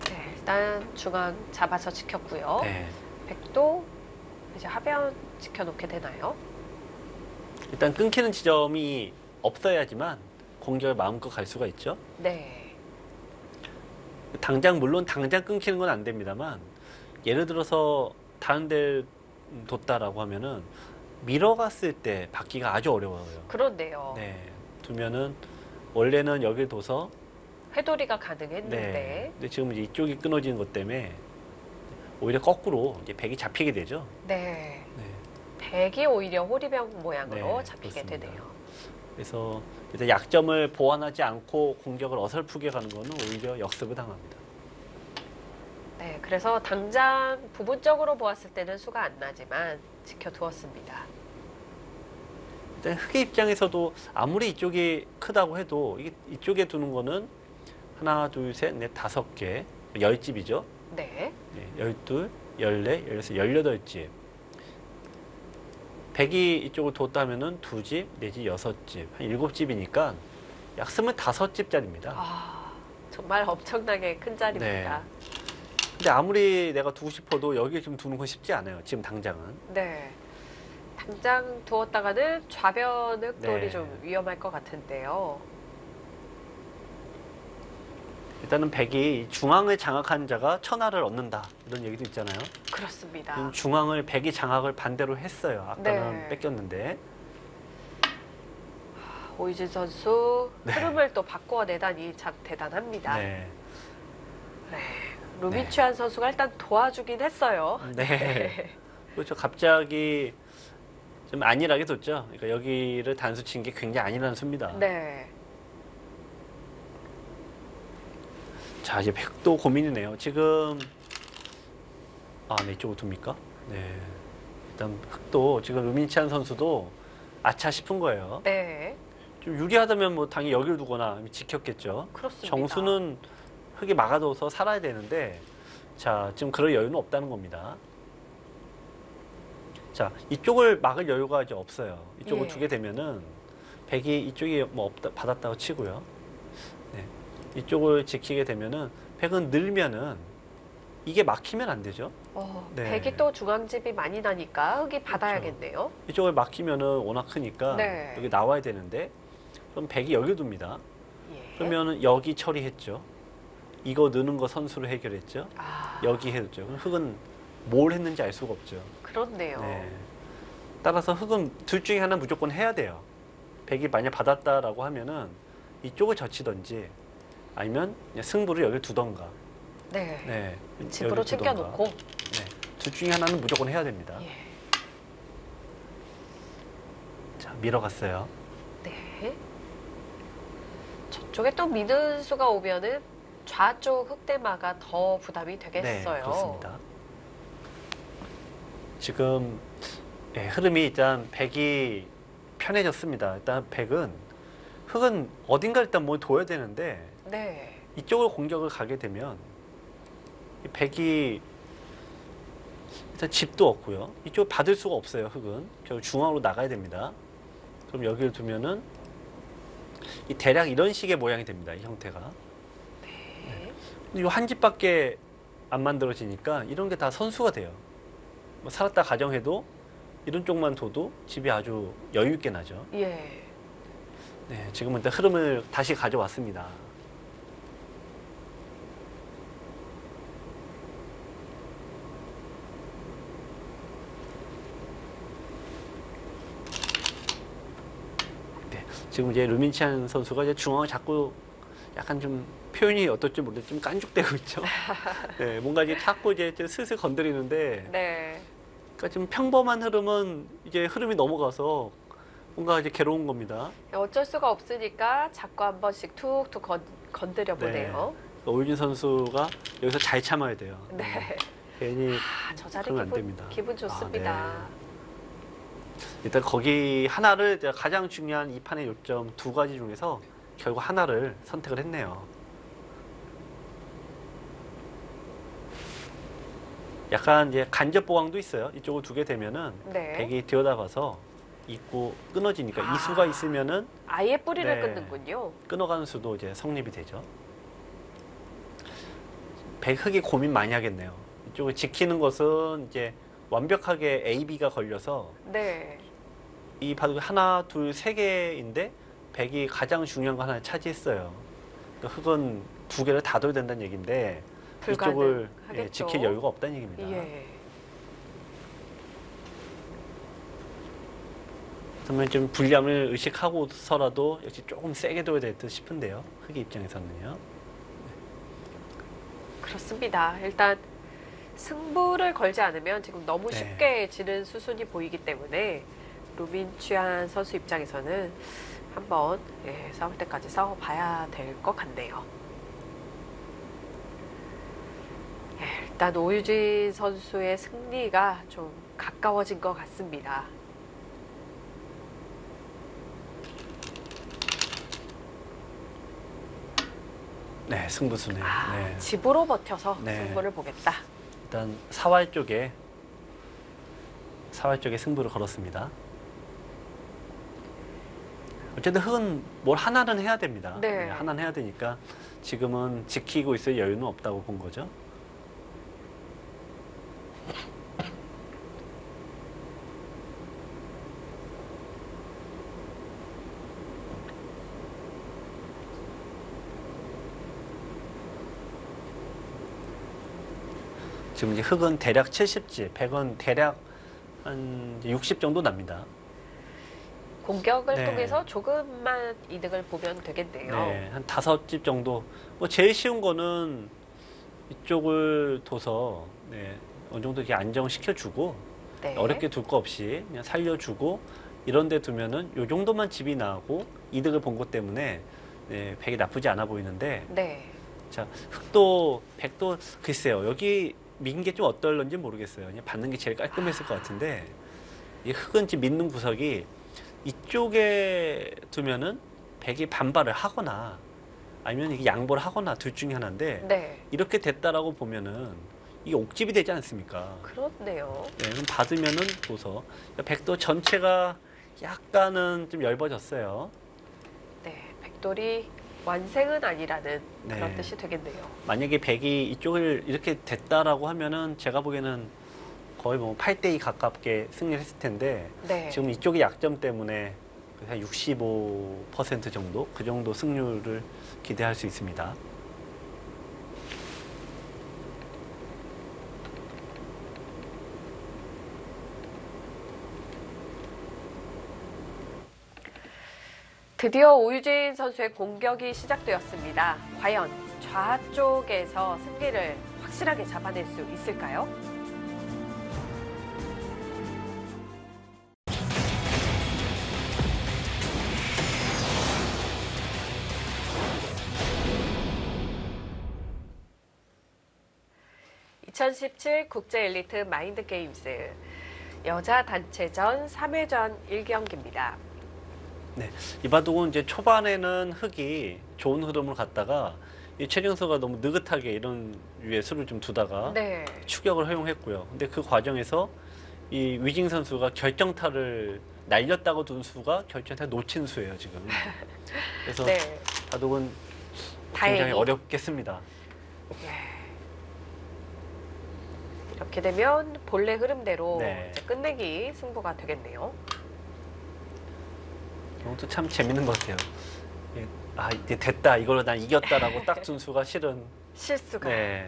네, 일단 중앙 잡아서 지켰고요. 네. 백도 이제 하변 지켜놓게 되나요? 일단 끊기는 지점이 없어야지만 공격을 마음껏 갈 수가 있죠. 네. 물론 당장 끊기는 건 안 됩니다만 예를 들어서 다른 데를 뒀다라고 하면은 밀어갔을 때 받기가 아주 어려워요. 그런데요. 네. 두면은 원래는 여기를 둬서 회돌이가 가능했는데. 네. 근데 지금 이제 이쪽이 끊어지는 것 때문에 오히려 거꾸로 이제 백이 잡히게 되죠. 네. 네. 백이 오히려 호리병 모양으로 네, 잡히게 그렇습니다. 되네요. 그래서 일단 약점을 보완하지 않고 공격을 어설프게 가는 거는 오히려 역습을 당합니다. 네, 그래서 당장 부분적으로 보았을 때는 수가 안 나지만 지켜두었습니다. 일단 흑의 입장에서도 아무리 이쪽이 크다고 해도 이쪽에 두는 거는 하나, 둘, 셋, 넷, 5개, 10집이죠. 네. 네, 12, 14, 16, 18집. 백이 이쪽을 뒀다면은 2집, 내지 6집, 한 7집이니까 약 25집짜리입니다. 아, 정말 엄청나게 큰 자리입니다. 근데 아무리 내가 두고 싶어도 여기에 좀 두는 건 쉽지 않아요. 지금 당장은. 네. 당장 두었다가는 좌변 흑돌이 네. 좀 위험할 것 같은데요. 일단은 백이 중앙을 장악한 자가 천하를 얻는다. 이런 얘기도 있잖아요. 그렇습니다. 지금 중앙을 백이 장악을 반대로 했어요. 아까는 네. 뺏겼는데. 오이진 선수 네. 흐름을 또 바꿔내다니 참 대단합니다. 네. 네. 루민치안 선수가 일단 도와주긴 했어요. 네. 그렇죠. 갑자기 좀 안일하게 뒀죠. 그러니까 여기를 단수 친 게 굉장히 안일한 수입니다. 네. 자, 이제 백도 고민이네요. 지금 네, 이쪽으로 둡니까? 네. 일단 흑도 지금 루민치안 선수도 아차 싶은 거예요. 네. 좀 유리하다면 뭐 당연히 여기를 두거나 지켰겠죠. 그렇습니다. 정수는 흑이 막아둬서 살아야 되는데, 자, 지금 그럴 여유는 없다는 겁니다. 자, 이쪽을 막을 여유가 이제 없어요. 이쪽을 예. 두게 되면은 백이 이쪽이 뭐 없다, 받았다고 치고요. 네. 이쪽을 지키게 되면은 백은 늘면은 이게 막히면 안 되죠. 네. 백이 또 중앙집이 많이 나니까 흑이 받아야겠네요. 이쪽을 막히면은 워낙 크니까 네. 여기 나와야 되는데, 그럼 백이 여기 둡니다. 예. 그러면은 여기 처리했죠. 이거 느는 거 선수로 해결했죠. 아, 여기 해줬죠. 그럼 흑은 뭘 했는지 알 수가 없죠. 그렇네요. 네. 따라서 흑은 둘 중에 하나 무조건 해야 돼요. 백이 만약 받았다라고 하면은 이쪽을 젖히던지 아니면 그냥 승부를 여기 두던가. 네. 네. 집으로 여기 두던가. 챙겨놓고. 네. 둘 중에 하나는 무조건 해야 됩니다. 예. 자, 밀어갔어요. 네. 저쪽에 또 미는 수가 오면은 좌쪽 흑대마가 더 부담이 네, 되겠어요. 그렇습니다. 지금 흐름이 일단 백이 편해졌습니다. 일단 백은 흑은 어딘가 일단 뭘 둬야 되는데 네. 이쪽으로 공격을 가게 되면 이 백이 일단 집도 없고요. 이쪽을 받을 수가 없어요. 흑은 결국 중앙으로 나가야 됩니다. 그럼 여기를 두면은 이 대략 이런 식의 모양이 됩니다. 이 형태가. 네. 이 한 집밖에 안 만들어지니까 이런 게 다 선수가 돼요. 뭐 살았다 가정해도 이런 쪽만 둬도 집이 아주 여유 있게 나죠. 예. 네, 지금은 일단 흐름을 다시 가져왔습니다. 네, 지금 이제 루민치안 선수가 이제 중앙을 자꾸 약간 좀 표현이 어떨지 모르겠는데 좀 깐죽대고 있죠. 네, 뭔가 이제 자꾸 이제 좀 슬슬 건드리는데, 네. 그러니까 지금 평범한 흐름은 이제 흐름이 넘어가서 뭔가 이제 괴로운 겁니다. 어쩔 수가 없으니까 자꾸 한 번씩 툭툭 건드려 보네요. 오유진 선수가 여기서 잘 참아야 돼요. 네. 괜히 저 자리 그러면 안 됩니다. 기분 좋습니다. 아, 일단 거기 하나를 이제 가장 중요한 이 판의 요점 두 가지 중에서 결국 하나를 선택을 했네요. 약간 이제 간접 보강도 있어요. 이쪽을 두게 되면은 네. 백이 들여다봐서 입구 끊어지니까 아. 이 수가 있으면은 아예 뿌리를 네. 끊는군요. 끊어가는 수도 이제 성립이 되죠. 백흑이 고민 많이 하겠네요. 이쪽을 지키는 것은 이제 완벽하게 A, B가 걸려서 네. 이 바둑이 하나, 둘, 세 개인데 백이 가장 중요한 거 하나 차지했어요. 그러니까 흑은 두 개를 다 둬야 된다는 얘기인데 이쪽을 불가능하겠죠. 지킬 여유가 없다는 얘기입니다. 예. 그러면 좀 불리함을 의식하고서라도 역시 조금 세게 둬야 될 듯 싶은데요. 흑의 입장에서는요. 그렇습니다. 일단 승부를 걸지 않으면 지금 너무 네. 쉽게 지는 수순이 보이기 때문에 루민치안 선수 입장에서는 한번 싸울 때까지 싸워봐야 될 것 같네요. 일단 오유진 선수의 승리가 좀 가까워진 것 같습니다. 네, 승부수네요. 네. 집으로 버텨서 네. 승부를 보겠다. 일단 사활 쪽에 승부를 걸었습니다. 어쨌든 흑은 뭘 하나는 해야 됩니다. 네. 하나는 해야 되니까 지금은 지키고 있을 여유는 없다고 본 거죠. 지금 이제 흑은 대략 70지, 백은 대략 한 60 정도 납니다. 공격을 네. 통해서 조금만 이득을 보면 되겠네요. 네, 한 5집 정도. 뭐 제일 쉬운 거는 이쪽을 둬서 어느 정도 이렇게 안정시켜주고 네. 어렵게 둘 거 없이 그냥 살려주고 이런 데 두면은 요 정도만 집이 나고 이득을 본 것 때문에 백이 나쁘지 않아 보이는데 네. 자, 흑도, 백도 글쎄요. 여기 민 게 좀 어떨런지 모르겠어요. 그냥 받는 게 제일 깔끔했을 것 같은데 이 흑은 지금 믿는 구석이 이쪽에 두면은 백이 반발을 하거나 아니면 이게 양보를 하거나 둘 중에 하나인데 네. 이렇게 됐다라고 보면은 이게 옥집이 되지 않습니까? 그렇네요. 네, 그럼 받으면은 도서 백도 전체가 약간은 좀 얇아졌어요. 네. 백돌이 완생은 아니라는 네. 그런 뜻이 되겠네요. 만약에 백이 이쪽을 이렇게 됐다라고 하면은 제가 보기에는 거의 뭐 8대2 가깝게 승리를 했을 텐데 네. 지금 이쪽의 약점 때문에 한 65% 정도 그 정도 승률을 기대할 수 있습니다. 드디어 오유진 선수의 공격이 시작되었습니다. 과연 좌쪽에서 승기를 확실하게 잡아낼 수 있을까요? (2017) 국제 엘리트 마인드 게임스 여자 단체전 3회전 1경기입니다. 네, 이 바둑은 이제 초반에는 흑이 좋은 흐름을 갔다가 이 최경서가 너무 느긋하게 이런 위에 수를 좀 두다가 네. 추격을 허용했고요. 근데 그 과정에서 이 위징 선수가 결정타를 날렸다고 둔 수가 결정타 놓친 수예요, 지금. 그래서 네. 바둑은 다행히. 굉장히 어렵겠습니다. 예. 이렇게 되면 본래 흐름대로 네. 이제 끝내기 승부가 되겠네요. 이것도 참 재밌는 것 같아요. 예, 아, 이제 됐다. 이걸로 난 이겼다라고 딱 둔 수가 실은. 실수가. 네.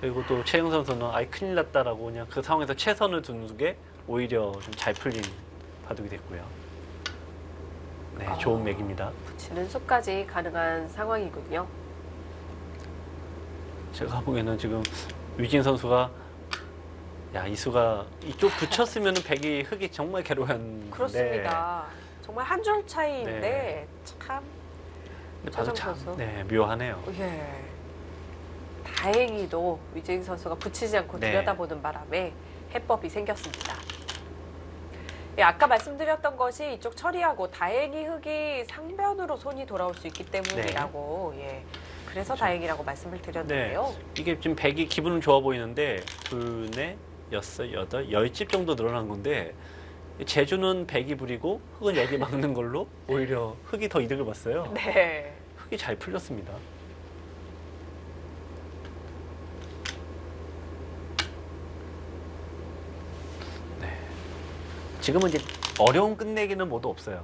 그리고 또 최영 선수는 아이 큰일 났다라고 그냥 그 상황에서 최선을 두는 게 오히려 좀 잘 풀린 바둑이 됐고요. 네, 좋은 맥입니다. 붙이는 수까지 가능한 상황이군요. 제가 보기에는 지금 위진 선수가 야, 이 수가 이쪽 붙였으면 백이 흑이 정말 괴로웠는데 그렇습니다. 정말 한 줄 차이인데 네. 참 근데 바둑 최정 참 선수. 네, 묘하네요. 예. 다행히도 위재인 선수가 붙이지 않고 네. 들여다보는 바람에 해법이 생겼습니다. 예, 아까 말씀드렸던 것이 이쪽 처리하고 다행히 흑이 상변으로 손이 돌아올 수 있기 때문이라고 예. 그래서 다행이라고 말씀을 드렸는데요. 이게 지금 백이 기분은 좋아 보이는데 둘, 넷, 여섯, 여덟, 10집 정도 늘어난 건데 제주는 백이 부리고 흑은 여기 막는 걸로 오히려 흑이 더 이득을 봤어요. 네. 흑이 잘 풀렸습니다. 네. 지금은 이제 어려운 끝내기는 모두 없어요.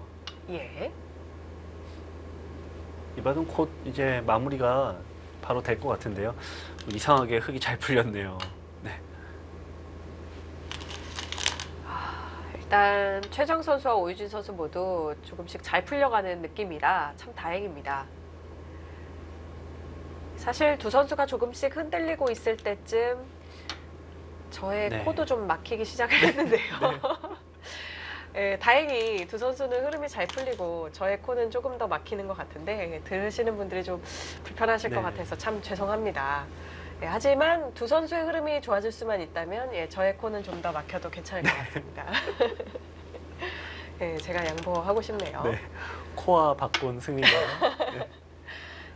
예. 이 바둑 곧 이제 마무리가 바로 될 것 같은데요. 이상하게 흑이 잘 풀렸네요. 네. 일단 최정 선수와 오유진 선수 모두 조금씩 잘 풀려가는 느낌이라 참 다행입니다. 사실 두 선수가 조금씩 흔들리고 있을 때쯤 저의 네. 코도 좀 막히기 시작을 했는데요. 예, 다행히 두 선수는 흐름이 잘 풀리고 저의 코는 조금 더 막히는 것 같은데 들으시는 분들이 좀 불편하실 것 네. 같아서 참 죄송합니다. 예, 하지만 두 선수의 흐름이 좋아질 수만 있다면 예, 저의 코는 좀 더 막혀도 괜찮을 것 같습니다. 예, 제가 양보하고 싶네요. 네. 코와 바꾼 승리네요. 네.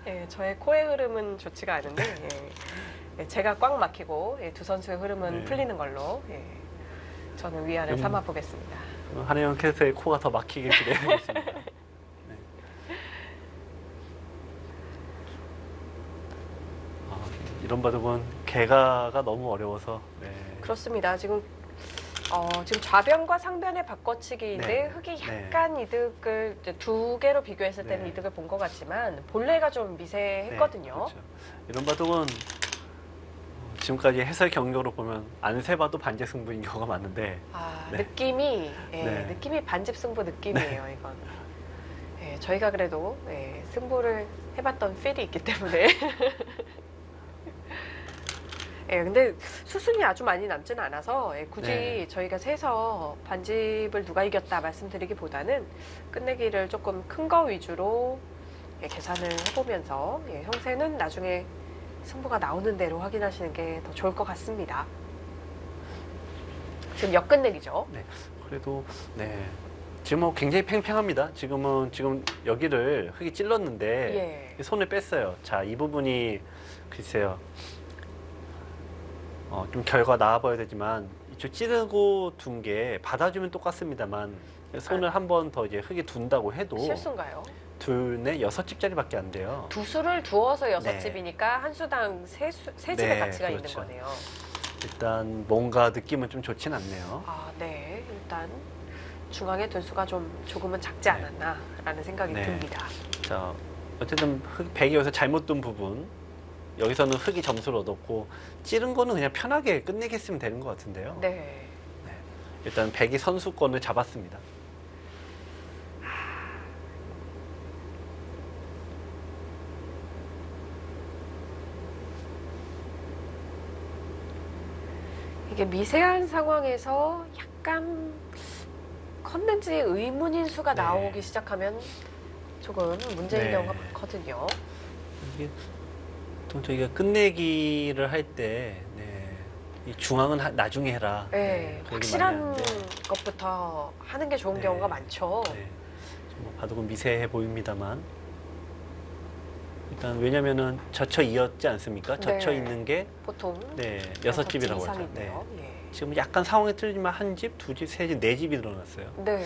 예, 저의 코의 흐름은 좋지가 않은데 예, 제가 꽉 막히고 예, 두 선수의 흐름은 네. 풀리는 걸로 예, 저는 위안을 삼아 보겠습니다. 한혜영 캐스터의 코가 더 막히길 기대하겠습니다. 네. 아, 이런 바둑은 개가가 너무 어려워서. 네. 그렇습니다. 지금 좌변과 상변의 바꿔치기인데 네. 흑이 약간 이득을 이제 두 개로 비교했을 때는 네. 이득을 본 것 같지만 본래가 좀 미세했거든요. 네, 그렇죠. 이런 바둑은 지금까지 해설 경력으로 보면 안 세봐도 반제 승부인 경우가 많은데 아, 네. 느낌이 네. 느낌이 반집 승부 느낌이에요. 이건 저희가 그래도 승부를 해봤던 필이 있기 때문에 예, 근데 수순이 아주 많이 남지는 않아서 예, 굳이 네. 저희가 세서 반집을 누가 이겼다 말씀드리기보다는 끝내기를 조금 큰 거 위주로 예, 계산을 해보면서 예, 형세는 나중에 승부가 나오는 대로 확인하시는 게 더 좋을 것 같습니다. 지금 역끝내기죠. 네. 그래도 네. 지금 뭐 굉장히 팽팽합니다. 지금 여기를 흙이 찔렀는데 예. 손을 뺐어요. 자, 이 부분이 글쎄요. 좀 결과 나와봐야 되지만 이쪽 찌르고 둔 게 받아주면 똑같습니다만 손을 한 번 더 이제 흙에 둔다고 해도 실수인가요? 둘, 여섯 집짜리밖에 안 돼요. 두 수를 두어서 여섯 네. 집이니까 한 수당 세 집의 네, 가치가 그렇죠. 있는 거네요. 일단 뭔가 느낌은 좀 좋진 않네요. 아, 네. 일단 중앙에 둔 수가 조금은 작지 않았나라는 생각이 네. 듭니다. 자, 어쨌든 백이 여기서 잘못 둔 부분, 여기서는 흙이 점수를 얻었고 찌른 거는 그냥 편하게 끝내겠으면 되는 것 같은데요. 네. 일단 백이 선수권을 잡았습니다. 이게 미세한 상황에서 약간 컸는지 의문인 수가 네. 나오기 시작하면 조금 문제인 네. 경우가 많거든요. 이게 또 저희가 끝내기를 할 때, 이 중앙은 나중에 해라. 네, 그 얘기 많이 확실한 하는데, 것부터 하는 게 좋은 네. 경우가 많죠. 뭐 바둑은 미세해 보입니다만 일단 왜냐면은 젖혀 이었지 않습니까? 젖혀 네. 있는 게 보통 여섯 집이라고 하죠. 이상인데요. 지금 약간 상황이 틀리지만 한 집, 두 집, 세 집, 네 집이 늘어났어요. 네.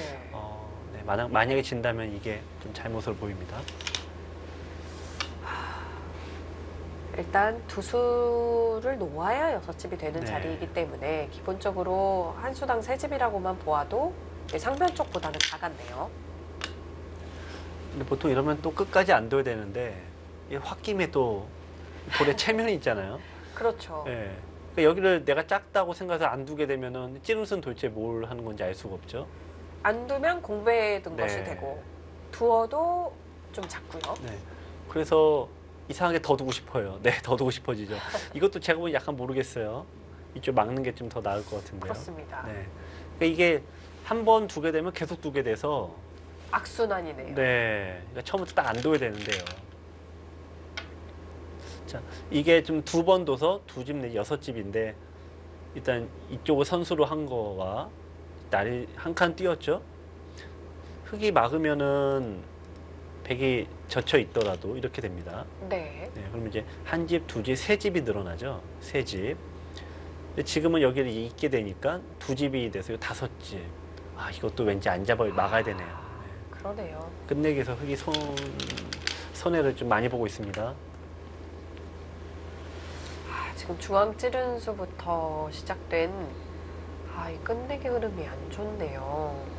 만약에 진다면 이게 좀 잘못으로 보입니다. 일단 두 수를 놓아야 여섯 집이 되는 네. 자리이기 때문에 기본적으로 한 수당 세 집이라고만 보아도 상변 쪽보다는 작았네요. 근데 보통 이러면 또 끝까지 안 둬야 되는데 이 홧김에 또 볼에 체면이 있잖아요. 그렇죠. 예. 그러니까 여기를 내가 작다고 생각해서 안 두게 되면은 찌른수는 도대체 뭘 하는 건지 알 수가 없죠. 안 두면 공배에 둔 네. 것이 되고 두어도 좀 작고요. 네. 그래서 이상하게 더 두고 싶어요. 네, 더 두고 싶어지죠. 이것도 제가 보기 약간 모르겠어요. 이쪽 막는 게 좀 더 나을 것 같은데요. 그렇습니다. 네. 그러니까 이게 한 번 두게 되면 계속 두게 돼서 악순환이네요. 네. 그러니까 처음부터 딱 안 둬야 되는데요. 자, 이게 좀 두 번 둬서 두 집 내지 여섯 집인데 일단 이쪽을 선수로 한 거와 날이 한 칸 띄었죠. 흙이 막으면은 백이 젖혀 있더라도 이렇게 됩니다. 네. 네, 그러면 이제 한 집, 두 집, 세 집이 늘어나죠. 세 집. 근데 지금은 여기를 있게 되니까 두 집이 돼서 다섯 집. 아, 이것도 왠지 안 잡아 막아야 되네요. 네. 그러네요. 끝내기에서 흙이 손해를 좀 많이 보고 있습니다. 지금 중앙 찌른 수부터 시작된 이 끝내기 흐름이 안 좋네요.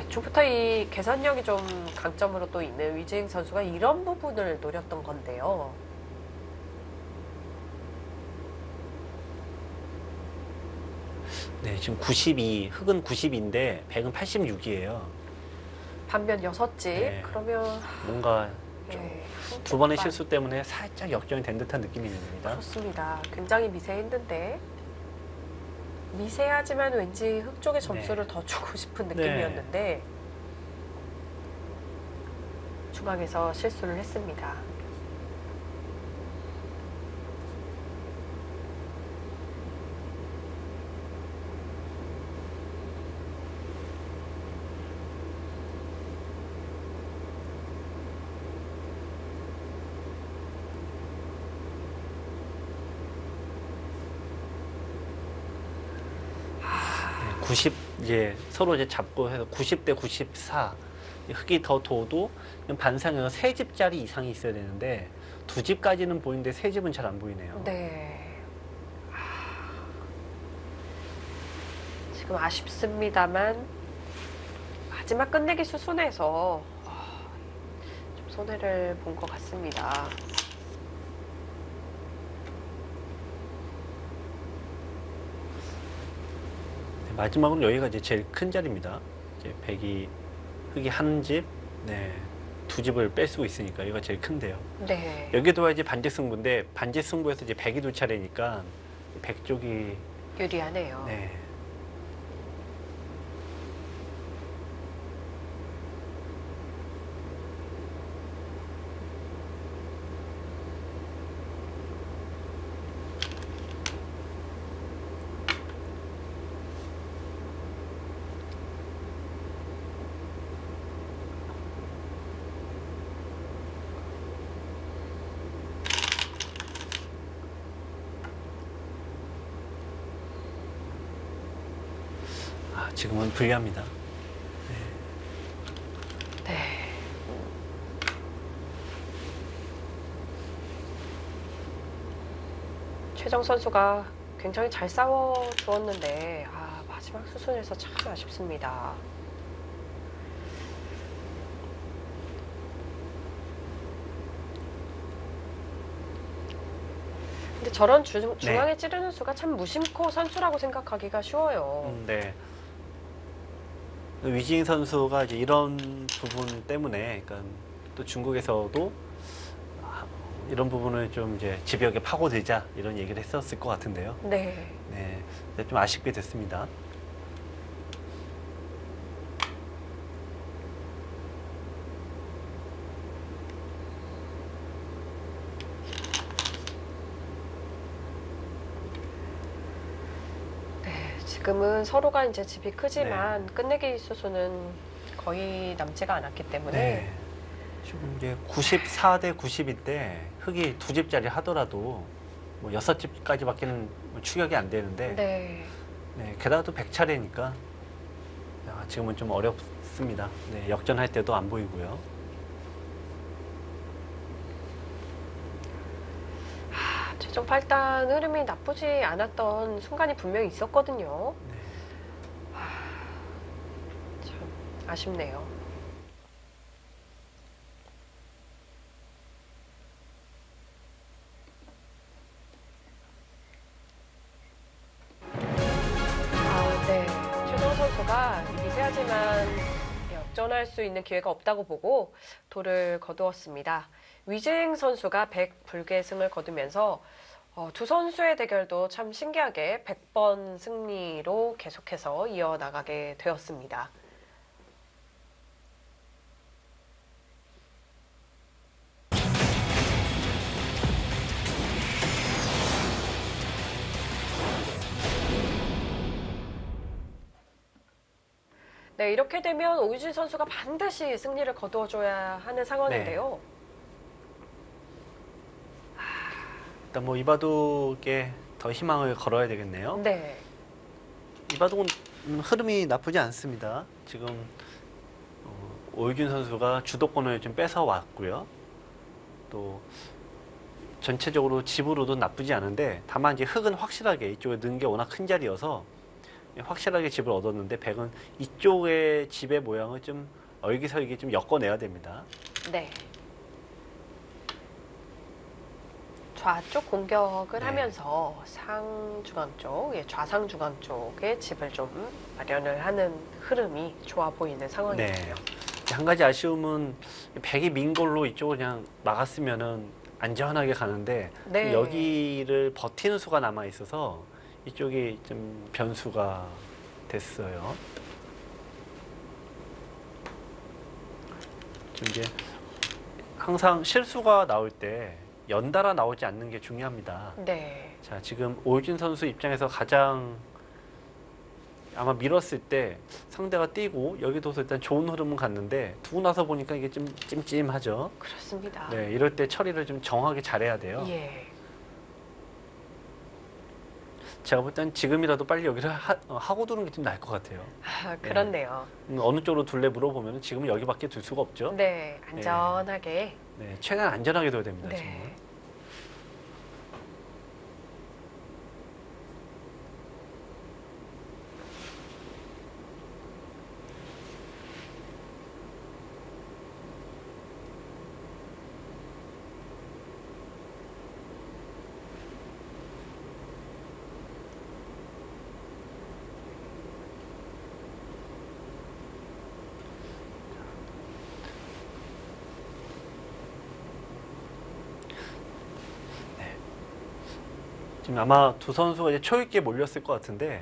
이쪽부터 이 계산력이 좀 강점으로 또 있는 위즈잉 선수가 이런 부분을 노렸던 건데요. 네, 지금 92, 흙은 90인데 백은 86이에요. 반면 여섯 집 네. 그러면 뭔가 예, 두 번의 한쪽만. 실수 때문에 살짝 역전이 된 듯한 느낌이 듭니다. 그렇습니다. 굉장히 미세했는데 미세하지만 왠지 흙 쪽에 점수를 더 주고 싶은 느낌이었는데 중앙에서 실수를 했습니다. 네, 90 이제 서로 이제 잡고 해서 90대 94 흙이 더 둬도 반상에서 세 집짜리 이상이 있어야 되는데 두 집까지는 보이는데 세 집은 잘 안 보이네요. 네. 지금 아쉽습니다만 마지막 끝내기 수순에서 좀 손해를 본 것 같습니다. 네, 마지막으로 여기가 이제 제일 큰 자리입니다. 이제 흙이 한 집, 두 집을 뺄 수 있으니까 이거 제일 큰데요. 네. 여기도 이제 반지 승부인데 반지 승부에서 이제 100이 두 차례니까 100 쪽이 유리하네요. 네. 지금은 불리합니다. 네. 최정 선수가 굉장히 잘 싸워 주었는데 마지막 수순에서 참 아쉽습니다. 근데 저런 중앙에 찌르는 수가 참 무심코 선수라고 생각하기가 쉬워요. 네. 위징 선수가 이제 이런 부분 때문에, 그러니까 또 중국에서도 이런 부분을 좀 이제 집요하게 파고들자 이런 얘기를 했었을 것 같은데요. 네. 네, 좀 아쉽게 됐습니다. 지금은 서로가 이제 집이 크지만 끝내기 수수는 거의 남지가 않았기 때문에 지금 이제 94대 90인데 흙이 두 집짜리 하더라도 뭐 6집까지밖에는 추격이 안 되는데 게다가 또 100차례니까 지금은 좀 어렵습니다. 네, 역전할 때도 안 보이고요. 최종 8단 흐름이 나쁘지 않았던 순간이 분명히 있었거든요. 참 아쉽네요. 네. 최정 선수가 미세하지만 역전할 수 있는 기회가 없다고 보고 돌을 거두었습니다. 위징 선수가 100 불계승을 거두면서 두 선수의 대결도 참 신기하게 100번 승리로 계속해서 이어나가게 되었습니다. 네, 이렇게 되면 오유진 선수가 반드시 승리를 거두어줘야 하는 상황인데요. 일단 뭐 이바둑에 더 희망을 걸어야 되겠네요. 네. 이바둑은 흐름이 나쁘지 않습니다. 지금 오유진 선수가 주도권을 좀 뺏어 왔고요. 또 전체적으로 집으로도 나쁘지 않은데 다만 이제 흙은 확실하게 이쪽에 넣은 게 워낙 큰 자리여서 확실하게 집을 얻었는데 백은 이쪽의 집의 모양을 좀 얼기설기 좀 엮어내야 됩니다. 네. 좌쪽 공격을 하면서 상중앙 쪽, 좌상중앙 쪽에 집을 좀 마련을 하는 흐름이 좋아 보이는 상황이에요. 네. 한 가지 아쉬움은 백이 민 걸로 이쪽을 그냥 막았으면은 안전하게 가는데 여기를 버티는 수가 남아 있어서 이쪽이 좀 변수가 됐어요. 좀 이제 항상 실수가 나올 때 연달아 나오지 않는 게 중요합니다. 네. 자, 지금 오유진 선수 입장에서 가장 아마 밀었을 때 상대가 뛰고 여기도 일단 좋은 흐름은 갔는데 두고 나서 보니까 이게 좀 찜찜하죠. 그렇습니다. 네, 이럴 때 처리를 좀 정확하게 잘해야 돼요. 예. 제가 볼 땐 지금이라도 빨리 여기를 하고 두는 게 좀 나을 것 같아요. 그렇네요. 어느 쪽으로 둘래 물어보면 지금은 여기밖에 둘 수가 없죠. 네, 안전하게. 네, 최대한 안전하게 둬야 됩니다. 네. 지금은. 지금 아마 두 선수가 이제 초입기에 몰렸을 것 같은데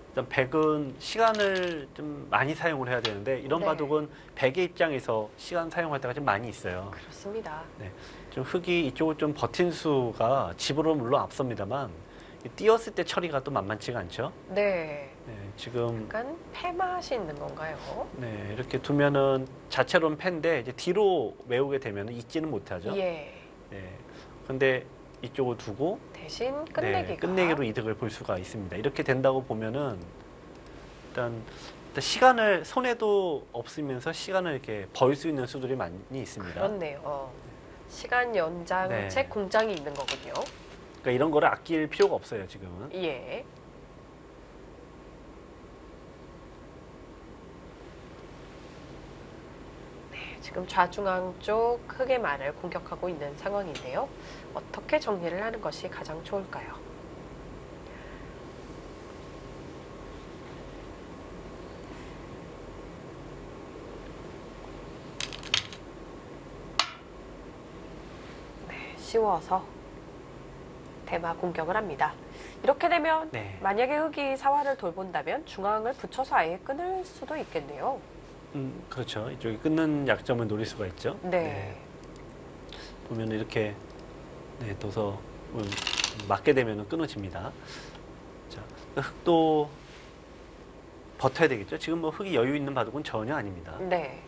일단 백은 시간을 좀 많이 사용을 해야 되는데 이런 네. 바둑은 백의 입장에서 시간 사용할 때가 좀 많이 있어요. 그렇습니다. 네, 좀 흑이 이쪽을 좀 버틴 수가 집으로 물론 앞섭니다만 뛰었을 때 처리가 또 만만치가 않죠. 네. 네, 지금 약간 패맛이 있는 건가요? 네, 이렇게 두면은 자체로는 패인데 이제 뒤로 메우게 되면 잊지는 못하죠. 예. 네, 근데 이쪽을 두고 대신 네, 끝내기가. 끝내기로 이득을 볼 수가 있습니다. 이렇게 된다고 보면은 일단 시간을 손해도 없으면서 시간을 이렇게 벌 수 있는 수들이 많이 있습니다. 그렇네요. 시간 연장책 네. 공장이 있는 거군요. 그러니까 이런 거를 아낄 필요가 없어요, 지금은. 예. 네, 지금 좌중앙 쪽 흑의 말을 공격하고 있는 상황인데요. 어떻게 정리를 하는 것이 가장 좋을까요? 네, 씌워서 대마 공격을 합니다. 이렇게 되면 네. 만약에 흑이 사활을 돌본다면 중앙을 붙여서 아예 끊을 수도 있겠네요. 그렇죠. 이쪽이 끊는 약점을 노릴 수가 있죠. 네. 보면 이렇게 둬서 맞게 되면 끊어집니다. 자, 흑도 버텨야 되겠죠. 지금 뭐 흑이 여유 있는 바둑은 전혀 아닙니다. 네.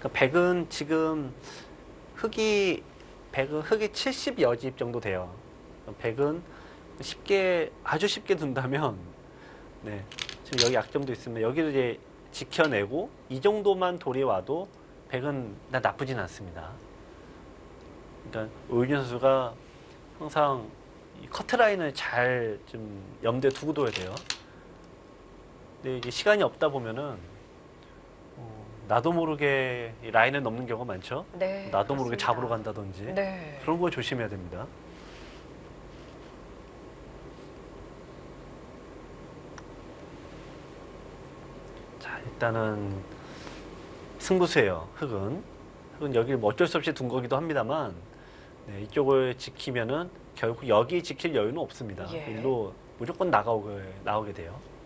그러니까 백은 지금 흑이 70여 집 정도 돼요. 백은 쉽게 아주 쉽게 둔다면 네, 지금 여기 약점도 있으면 여기를 이제 지켜내고 이 정도만 돌이 와도 백은 나쁘진 않습니다. 그러니까 오윤현 선수가 항상 이 커트라인을 잘 좀 염두에 두고 둬야 돼요. 근데 이게 시간이 없다 보면은 나도 모르게 이 라인을 넘는 경우가 많죠. 네. 나도 모르게 그렇습니다. 잡으러 간다든지 네. 그런 걸 조심해야 됩니다. 자, 일단은 승부수예요. 흑은 여기를 뭐 어쩔 수 없이 둔 거기도 합니다만 네, 이쪽을 지키면은 결국 여기 지킬 여유는 없습니다. 예. 일로 무조건 나오게 돼요.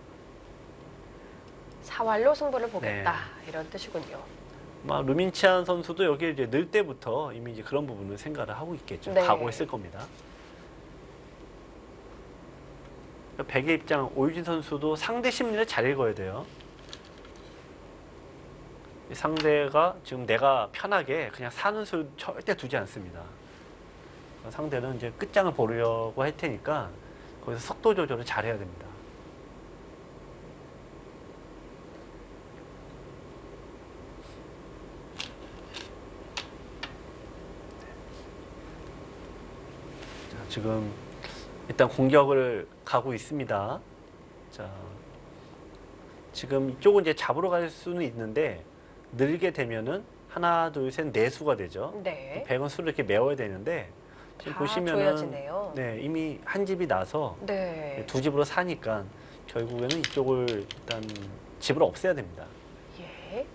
사활로 승부를 보겠다. 이런 뜻이군요. 루민치안 선수도 여기 이제 늘 때부터 이미 이제 그런 부분을 생각을 하고 있겠죠. 네. 각오했을 겁니다. 백의 입장 오유진 선수도 상대 심리를 잘 읽어야 돼요. 이 상대가 지금 내가 편하게 그냥 사는 수 절대 두지 않습니다. 상대는 이제 끝장을 보려고 할 테니까 거기서 속도 조절을 잘 해야 됩니다. 자, 지금 일단 공격을 가고 있습니다. 자, 지금 이쪽은 이제 잡으러 갈 수는 있는데 늘게 되면은 하나, 둘, 셋, 네 수가 되죠. 네. 백은 수를 이렇게 메워야 되는데 지금 다 보시면은 조여지네요. 네, 이미 한 집이 나서 네. 두 집으로 사니까 결국에는 이쪽을 일단 집을 없애야 됩니다. 예.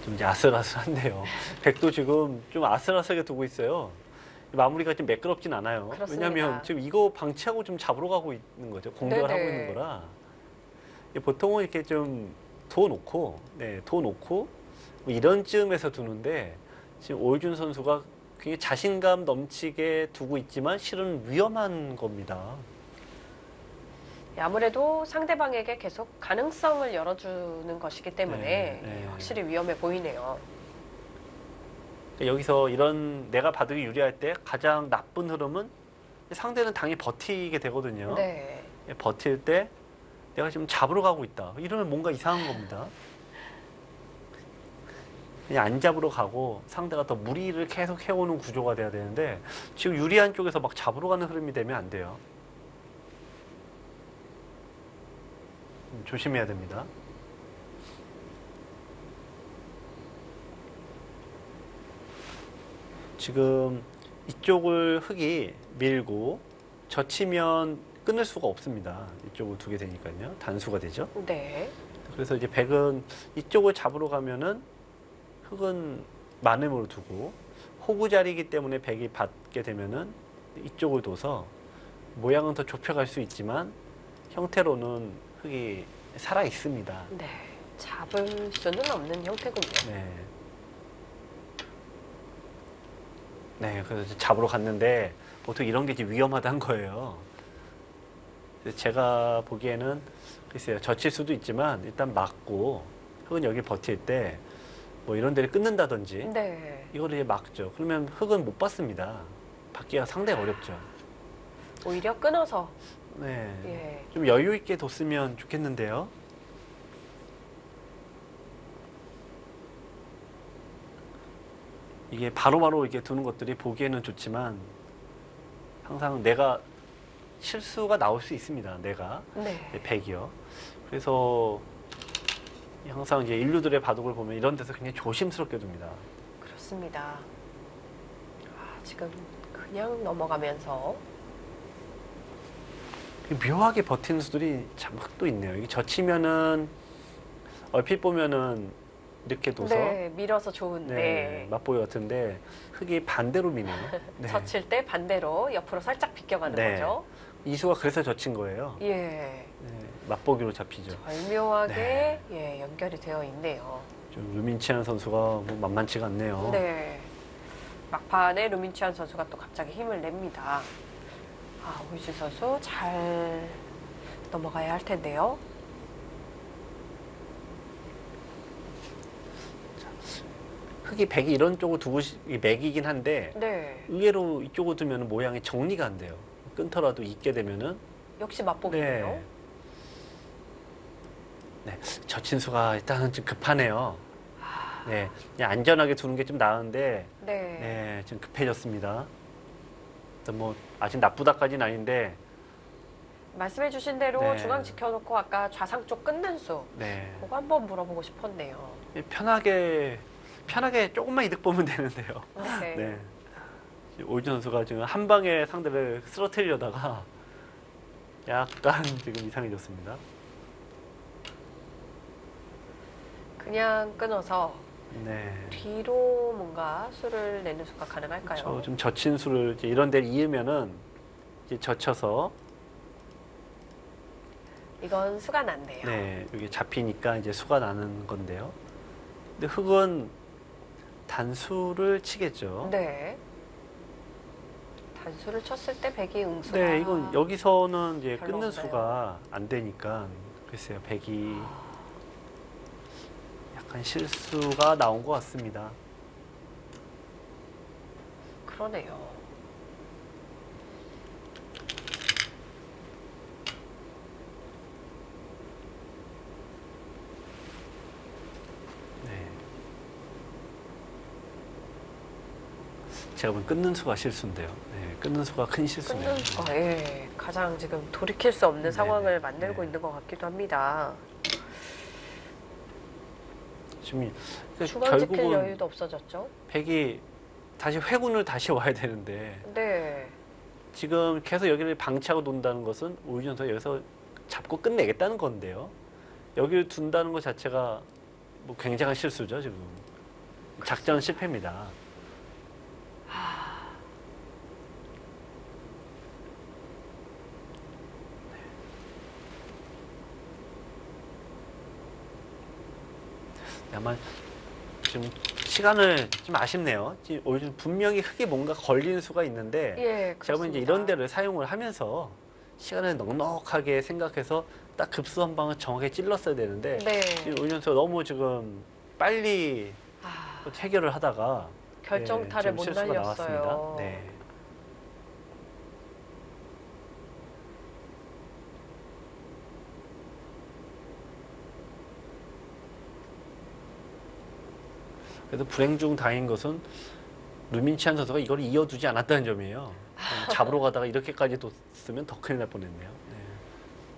좀 이제 아슬아슬한데요. 백도 지금 좀 아슬아슬하게 두고 있어요. 마무리가 좀 매끄럽진 않아요. 그렇습니다. 왜냐하면 지금 이거 방치하고 좀 잡으러 가고 있는 거죠. 공격을 네네. 하고 있는 거라. 보통은 이렇게 좀 둬놓고, 둬놓고 뭐 이런 쯤에서 두는데 지금 오유준 선수가 굉장히 자신감 넘치게 두고 있지만 실은 위험한 겁니다. 아무래도 상대방에게 계속 가능성을 열어주는 것이기 때문에 네. 확실히 위험해 보이네요. 여기서 이런 내가 바둑이 유리할 때 가장 나쁜 흐름은 상대는 당연히 버티게 되거든요. 네. 버틸 때 내가 지금 잡으러 가고 있다. 이러면 뭔가 이상한 겁니다. 그냥 안 잡으러 가고 상대가 더 무리를 계속 해오는 구조가 돼야 되는데 지금 유리한 쪽에서 막 잡으러 가는 흐름이 되면 안 돼요. 조심해야 됩니다. 지금 이쪽을 흙이 밀고 젖히면 끊을 수가 없습니다. 이쪽을 두게 되니까요. 단수가 되죠. 네. 그래서 이제 백은 이쪽을 잡으러 가면은 흙은 마음으로 두고 호구 자리이기 때문에 백이 받게 되면은 이쪽을 둬서 모양은 더 좁혀갈 수 있지만 형태로는 흙이 살아 있습니다. 네. 잡을 수는 없는 형태군요. 네. 네, 그래서 이제 잡으러 갔는데 보통 이런 게 이제 위험하다는 거예요. 그래서 제가 보기에는 글쎄요, 젖힐 수도 있지만 일단 막고 흙은 여기 버틸 때 뭐 이런 데를 끊는다든지 네. 이거를 이제 막죠. 그러면 흙은 못 받습니다. 받기가 상당히 어렵죠. 오히려 끊어서. 네. 예. 좀 여유 있게 뒀으면 좋겠는데요. 이게 바로바로 이렇게 두는 것들이 보기에는 좋지만 항상 내가 실수가 나올 수 있습니다. 내가 네. 백이요. 그래서 항상 이제 인류들의 바둑을 보면 이런 데서 굉장히 조심스럽게 둡니다. 그렇습니다. 아, 지금 그냥 넘어가면서. 묘하게 버티는 수들이 참 흙도 있네요. 이게 젖히면은 얼핏 보면은 이렇게 둬서 네. 밀어서 좋은데. 네, 맛보기 같은데 흙이 반대로 미네요. 네. 젖힐 때 반대로 옆으로 살짝 비껴가는 네. 거죠. 이수가 그래서 젖힌 거예요. 예. 네, 맛보기로 잡히죠. 절묘하게 네. 예, 연결이 되어 있네요. 좀 루민치안 선수가 뭐 만만치가 않네요. 네. 막판에 루민치안 선수가 또 갑자기 힘을 냅니다. 아, 오이준 선수 잘 넘어가야 할 텐데요. 흙이 백이 이런 쪽으로 두고 맥이긴 한데 네. 의외로 이쪽으로 두면 모양이 정리가 안 돼요. 끊더라도 있게 되면은 역시 맛보기네요. 네. 네, 젖힌 수가 일단은 좀 급하네요. 네, 그냥 안전하게 두는 게 좀 나은데 네. 네, 좀 급해졌습니다. 일단 뭐 아직 나쁘다까지는 아닌데 말씀해 주신 대로 네. 중앙 지켜놓고 아까 좌상 쪽 끝난 수 네, 그거 한번 물어보고 싶었네요. 편하게 조금만 이득 보면 되는데요. 네. 네. 오이준 선수가 지금 한 방에 상대를 쓰러뜨리려다가 약간 지금 이상해졌습니다. 그냥 끊어서 네. 뒤로 뭔가 수를 내는 수가 가능할까요? 그렇죠. 좀 젖힌 수를 이제 이런 데를 이으면은 이제 젖혀서 이건 수가 났네요. 네, 여기 잡히니까 이제 수가 나는 건데요. 근데 흙은 단수를 치겠죠. 네. 단수를 쳤을 때 백이 응수가 네, 이건 여기서는 이제 별로 끊는 없네요. 수가 안 되니까 글쎄요, 백이 약간 실수가 나온 것 같습니다. 그러네요. 네. 제가 보면 끊는 수가 실수인데요. 네, 끊는 수가 큰 실수네요. 끊는 수가 예, 가장 지금 돌이킬 수 없는 네, 상황을 네, 만들고 네. 있는 것 같기도 합니다. 지금 중앙 지킬 결국은 여유도 없어졌죠? 백이 다시 회군을 다시 와야 되는데 네. 지금 계속 여기를 방치하고 논다는 것은 오이준 선수가 여기서 잡고 끝내겠다는 건데요. 여기를 둔다는 것 자체가 뭐 굉장한 실수죠, 지금. 작전 실패입니다. 아마 지금 시간을 좀 아쉽네요. 지금 오이준 분명히 흙에 뭔가 걸리는 수가 있는데 예, 제가 보면 그렇습니다. 이제 이런 데를 사용을 하면서 시간을 넉넉하게 생각해서 딱 급수 한 방을 정확하게 찔렀어야 되는데 네. 지금 오이준 선수가 너무 지금 빨리 아, 해결을 하다가 결정타를 좀 못 실수가 날렸어요. 나왔습니다. 네. 그래도 불행 중 다행인 것은 루민치안 선수가 이걸 이어두지 않았다는 점이에요. 잡으러 가다가 이렇게까지 뒀으면 더 큰일 날 뻔했네요.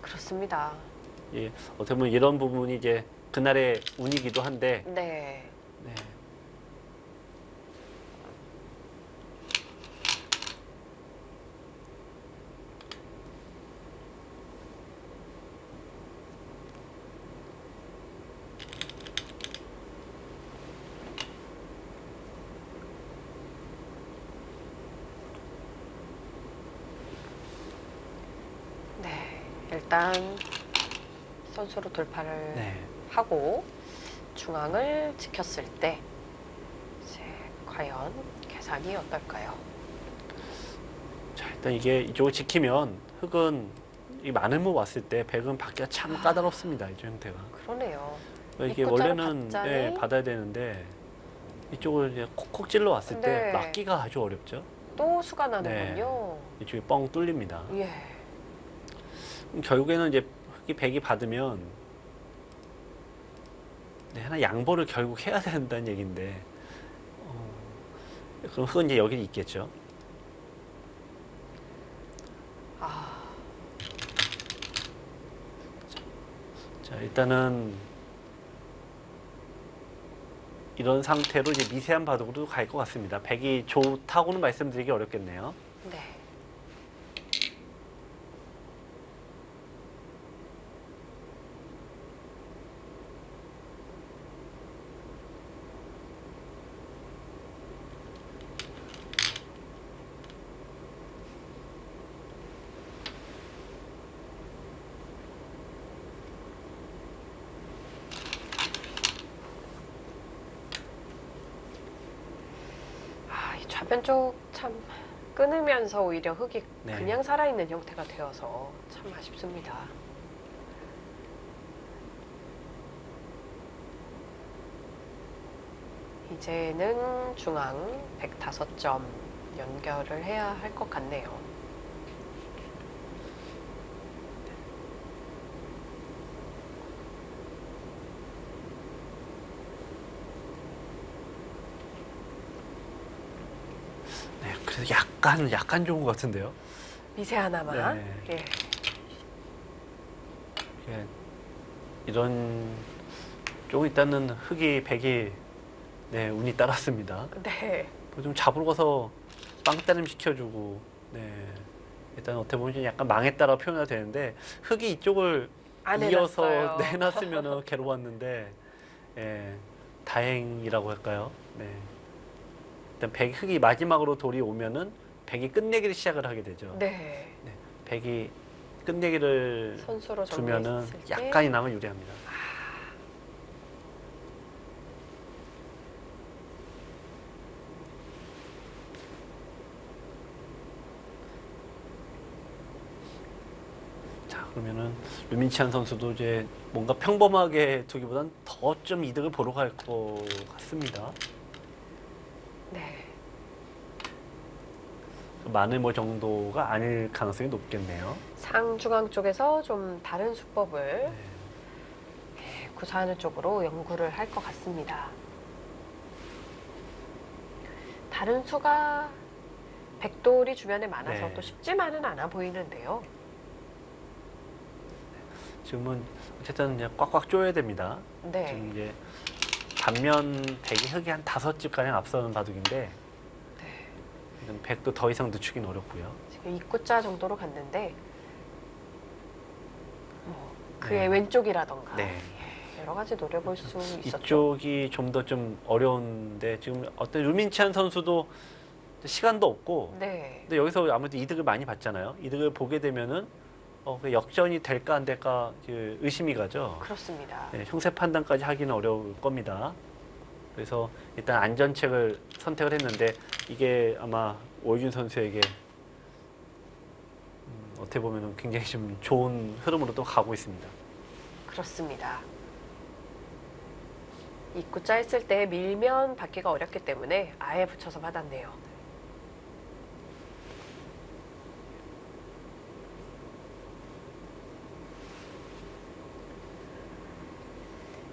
그렇습니다. 네. 예, 어떻게 보면 이런 부분이 이제 그날의 운이기도 한데 네. 네. 일단 선수로 돌파를 네. 하고 중앙을 지켰을 때 이제 과연 계산이 어떨까요? 자, 일단 이게 이쪽을 지키면 흑은 이 마늘무 왔을 때 백은 받기가 참 까다롭습니다. 이 형태가. 그러네요. 이게 입구자로 원래는 받자니? 네, 받아야 되는데 이쪽을 이제 콕콕 찔러 왔을 때 네. 막기가 아주 어렵죠. 또 수가 나는군요. 이쪽이 뻥 뚫립니다. 예. 결국에는 이제 흑이 백이 받으면 네, 하나 양보를 결국 해야 된다는 얘기인데 그럼 흑은 이제 여기 있겠죠. 아, 자, 일단은 이런 상태로 이제 미세한 바둑으로 갈 것 같습니다. 백이 좋다고는 말씀드리기 어렵겠네요. 네. 아, 이 좌변 쪽 참 끊으면서 오히려 흙이 네. 그냥 살아있는 형태가 되어서 참 아쉽습니다. 이제는 중앙 105점 연결을 해야 할 것 같네요. 네, 그래서 약간 좋은 것 같은데요. 미세 하나만. 네. 예. 예, 이런 쪽 일단은 흑이 백이 네, 운이 따랐습니다. 네. 좀 잡으러 가서 빵따름 시켜주고 네, 일단 어떻게 보면 좀 약간 망했다라고 표현해야 되는데 흑이 이쪽을 안 이어서 해놨어요. 내놨으면 괴로웠는데 예, 다행이라고 할까요? 네. 일단 흑이 마지막으로 돌이 오면은 백이 끝내기를 시작을 하게 되죠. 네. 백이 끝내기를 선수로 두면은 정리했을 때 약간이나마 유리합니다. 자, 그러면은 류민찬 선수도 이제 뭔가 평범하게 두기보단 더 좀 이득을 보러 갈 것 같습니다. 네. 마늘모 정도가 아닐 가능성이 높겠네요. 상중앙 쪽에서 좀 다른 수법을 네. 구사하는 쪽으로 연구를 할 것 같습니다. 다른 수가 백돌이 주변에 많아서 네. 또 쉽지만은 않아 보이는데요. 지금은 어쨌든 그냥 꽉꽉 쪼여야 됩니다. 네. 지금 이제 반면 백이 흑이 한 5집 가량 앞서는 바둑인데 네. 백도 더 이상 늦추긴 어렵고요. 지금 입구자 정도로 갔는데 뭐 그의 네. 왼쪽이라던가 네. 여러 가지 노려볼 수 있었죠. 이쪽이 좀 더 좀 어려운데 지금 어떤 류민찬 선수도 시간도 없고 네. 근데 여기서 아무래도 이득을 많이 봤잖아요. 이득을 보게 되면은 그 역전이 될까 안 될까 의심이 가죠. 그렇습니다. 네, 형세 판단까지 하기는 어려울 겁니다. 그래서 일단 안전책을 선택을 했는데 이게 아마 오유준 선수에게 어떻게 보면 굉장히 좀 좋은 흐름으로 또 가고 있습니다. 그렇습니다. 입구자 했을 때 밀면 받기가 어렵기 때문에 아예 붙여서 받았네요.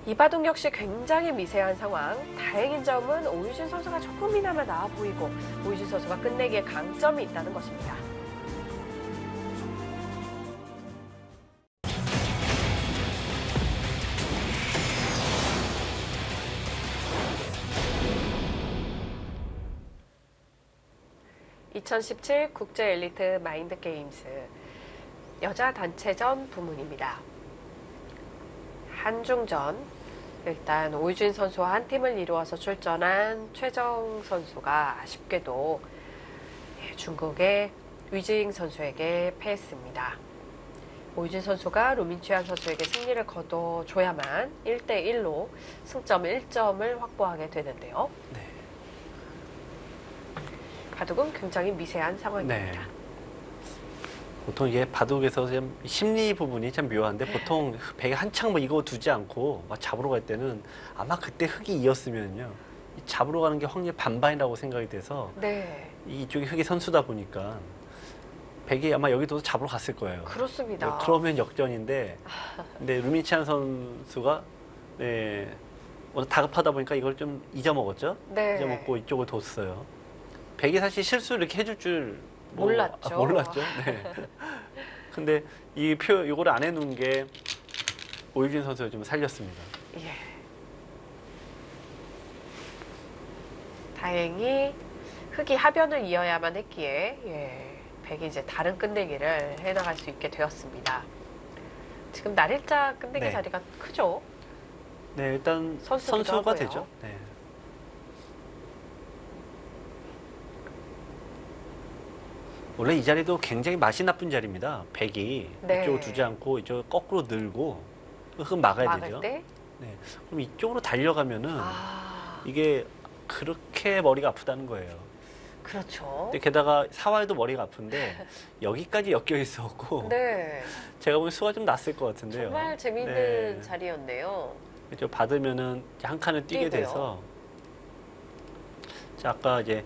이바둑 역시 굉장히 미세한 상황. 다행인 점은 오유진 선수가 조금이나마 나아 보이고 오유진 선수가 끝내기에 강점이 있다는 것입니다. (2017) 국제 엘리트 마인드 게임스 여자 단체전 부문입니다. 한중전 일단 오유진 선수와 한 팀을 이루어서 출전한 최정 선수가 아쉽게도 중국의 위징 선수에게 패했습니다. 오유진 선수가 루민치안 선수에게 승리를 거둬줘야만 1대1로 승점 1점을 확보하게 되는데요. 네. 바둑은 굉장히 미세한 상황입니다. 네. 보통 이게 바둑에서 좀 심리 부분이 참 묘한데 보통 백이 한창 뭐 이거 두지 않고 막 잡으러 갈 때는 아마 그때 흑이 이었으면요. 이 잡으러 가는 게 확률 반반이라고 생각이 돼서 네, 이쪽이 흑이 선수다 보니까 백이 아마 여기도 잡으러 갔을 거예요. 그렇습니다. 그러면 역전인데 근데 루민치안 선수가 네, 워낙 다급하다 보니까 이걸 좀 잊어먹었죠. 네. 잊어먹고 이쪽을 뒀어요. 백이 사실 실수 이렇게 해줄 줄 몰랐죠. 몰랐죠. 네. 근데 이거를 안 해놓은 게 오유진 선수가 좀 살렸습니다. 예. 다행히 흑이 하변을 이어야만 했기에 예, 백이 이제 다른 끝내기를 해나갈 수 있게 되었습니다. 지금 날일자 끝내기 네. 자리가 크죠? 네, 일단 선수기도 선수가 하고요. 되죠. 네. 원래 이 자리도 굉장히 맛이 나쁜 자리입니다. 백이 네. 이쪽을 두지 않고 이쪽 거꾸로 늘고 흑은 막아야 막을 되죠. 때 네. 그럼 이쪽으로 달려가면은 아, 이게 그렇게 머리가 아프다는 거예요. 그렇죠. 근데 게다가 사활도 머리가 아픈데 여기까지 엮여 있었고 네, 제가 보기엔 수가 좀 났을 것 같은데요. 정말 재밌는 네. 자리였네요. 그렇죠. 받으면은 한 칸을 뛰게 뛰고요. 돼서 자, 아까 이제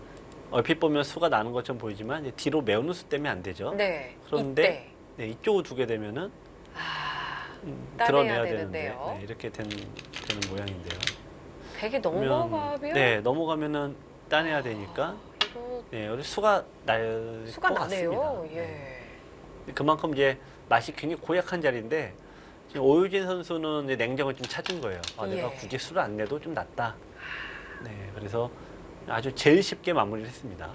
얼핏 보면 수가 나는 것처럼 보이지만 이제 뒤로 메우는 수 때문에 안 되죠. 네, 그런데 이때 네, 이쪽을 두게 되면은 따내야 드러내야 되는데요. 되는데 네, 이렇게 되는 모양인데요. 백이 그러면, 넘어가면 네, 넘어가면은 따내야 되니까 이거 네, 여기 수가 날 수가 것 나네요. 같습니다. 예. 네. 그만큼 이제 맛이 굉장히 고약한 자리인데 지금 오유진 선수는 이제 냉정을 좀 찾은 거예요. 아, 내가 예. 굳이 수를 안 내도 좀 낫다. 네, 그래서 아주 제일 쉽게 마무리를 했습니다.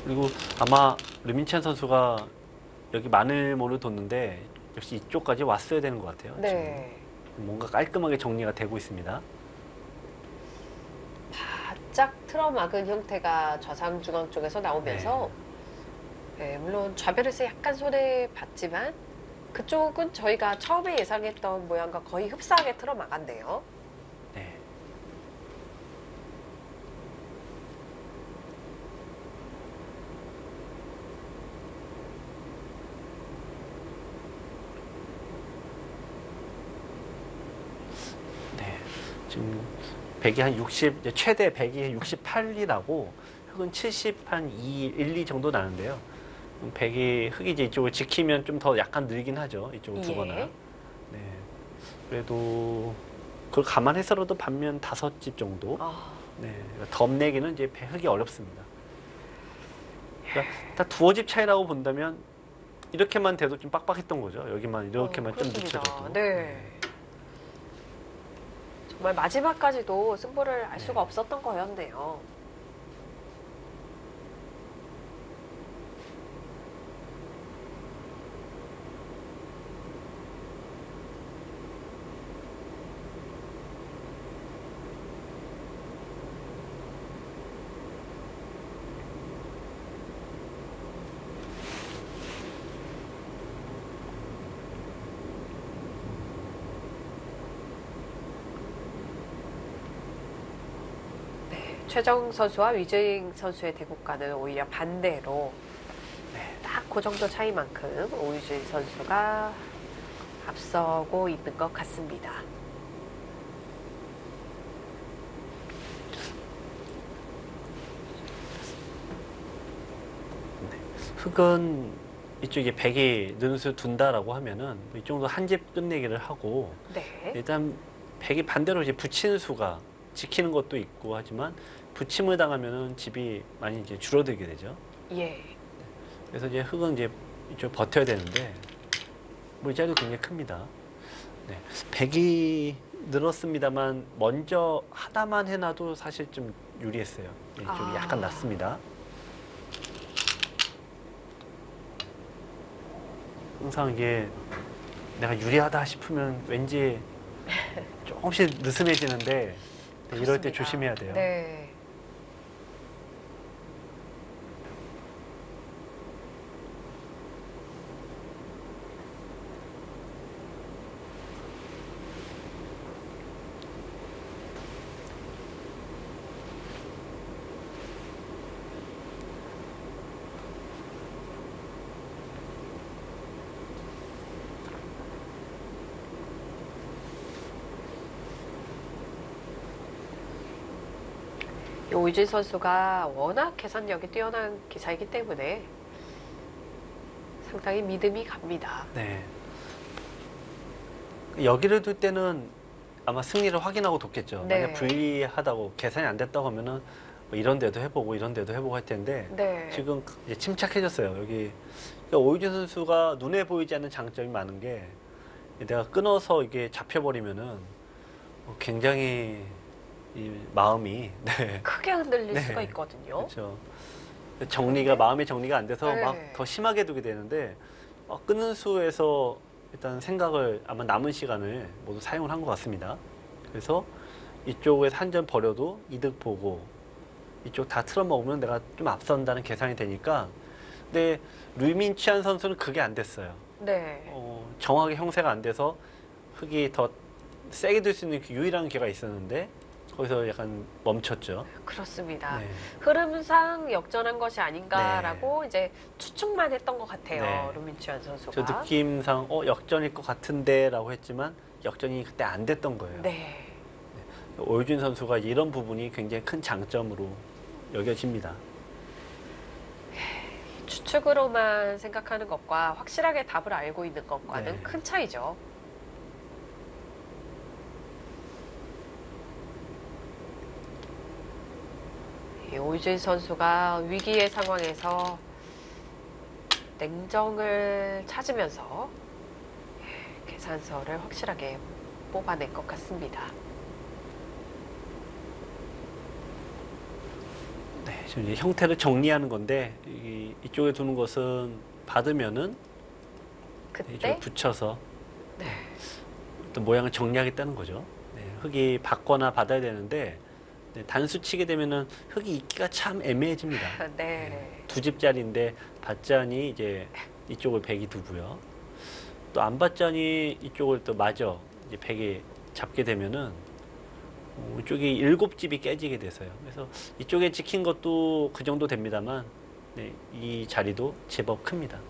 그리고 아마 르민찬 선수가 여기 마늘모를 뒀는데 역시 이쪽까지 왔어야 되는 것 같아요. 네. 지금 뭔가 깔끔하게 정리가 되고 있습니다. 바짝 틀어막은 형태가 좌상중앙 쪽에서 나오면서 네, 물론 좌베르스 약간 손에 봤지만 그쪽은 저희가 처음에 예상했던 모양과 거의 흡사하게 틀어막았네요. 네. 네. 지금 100이 한 60, 이제 최대 100이 68이라고 흑은 70, 한 2, 1, 2 정도 나는데요. 100이 흑이 이제 이쪽을 지키면 좀 더 약간 늘긴 하죠. 이쪽을 두거나. 예. 네. 그래도 그걸 감안해서라도 반면 5집 정도. 아, 네. 그러니까 덤 내기는 이제 흑이 어렵습니다. 그러니까 다 두어 집 차이라고 본다면 이렇게만 돼도 좀 빡빡했던 거죠. 여기만 이렇게만 좀 그렇습니다. 늦춰져도. 네. 정말 마지막까지도 승부를 알 수가 네. 없었던 거였네요. 최정 선수와 위즈잉 선수의 대국과는 오히려 반대로 딱 그 정도 차이만큼 오유진 선수가 앞서고 있는 것 같습니다. 흑은 이쪽에 100이 느는 수를 둔다라고 하면은 이 정도 한 집 끝내기를 하고 네. 일단 100이 반대로 이제 붙이는 수가 지키는 것도 있고 하지만 붙임을 당하면은 집이 많이 이제 줄어들게 되죠. 예. 그래서 이제 흑은 이제 이쪽 버텨야 되는데 뭐 이 자리도 굉장히 큽니다. 네. 100이 늘었습니다만 먼저 하나만 해놔도 사실 좀 유리했어요. 이쪽이 아. 약간 낮습니다. 항상 이게 내가 유리하다 싶으면 왠지 조금씩 느슨해지는데 네, 이럴 때 그렇습니다. 조심해야 돼요. 네. 오유진 선수가 워낙 계산력이 뛰어난 기사이기 때문에 상당히 믿음이 갑니다. 네. 여기를 둘 때는 아마 승리를 확인하고 뒀겠죠. 네. 만약 불리하다고 계산이 안 됐다고 하면은 뭐 이런 데도 해보고 이런 데도 해보고 할 텐데 네. 지금 이제 침착해졌어요. 여기 그러니까 오유진 선수가 눈에 보이지 않는 장점이 많은 게 내가 끊어서 이게 잡혀버리면은 굉장히 이 마음이 네. 크게 흔들릴 네. 수가 있거든요. 그렇죠. 정리가 마음의 정리가 안 돼서 네. 막 더 심하게 두게 되는데 끊는 수에서 일단 생각을 아마 남은 시간을 모두 사용을 한 것 같습니다. 그래서 이쪽에서 한 점 버려도 이득 보고 이쪽 다 틀어먹으면 내가 좀 앞선다는 계산이 되니까 근데 류민치안 선수는 그게 안 됐어요. 네. 정확하게 형세가 안 돼서 흙이 더 세게 들 수 있는 그 유일한 기회가 있었는데 거기서 약간 멈췄죠. 그렇습니다. 네. 흐름상 역전한 것이 아닌가라고 이제 추측만 했던 것 같아요. 네. 류민치안 선수가. 저 느낌상 역전일 것 같은데 라고 했지만 역전이 그때 안 됐던 거예요. 네. 오유진 선수가 이런 부분이 굉장히 큰 장점으로 여겨집니다. 추측으로만 생각하는 것과 확실하게 답을 알고 있는 것과는 네. 큰 차이죠. 이 오유진 선수가 위기의 상황에서 냉정을 찾으면서 계산서를 확실하게 뽑아낸 것 같습니다. 네, 지금 이제 형태를 정리하는 건데 이쪽에 두는 것은 받으면은 그때 이쪽에 붙여서 네. 어떤 모양을 정리하겠다는 거죠. 네, 흙이 받거나 받아야 되는데 네, 단수 치게 되면은 흙이 있기가 참 애매해집니다. 네. 두 집짜리인데 받자니 이제 이쪽을 백이 두고요. 또 안 받자니 이쪽을 또 마저 이제 백이 잡게 되면은 이쪽이 7집이 깨지게 돼서요. 그래서 이쪽에 찍힌 것도 그 정도 됩니다만 네, 이 자리도 제법 큽니다.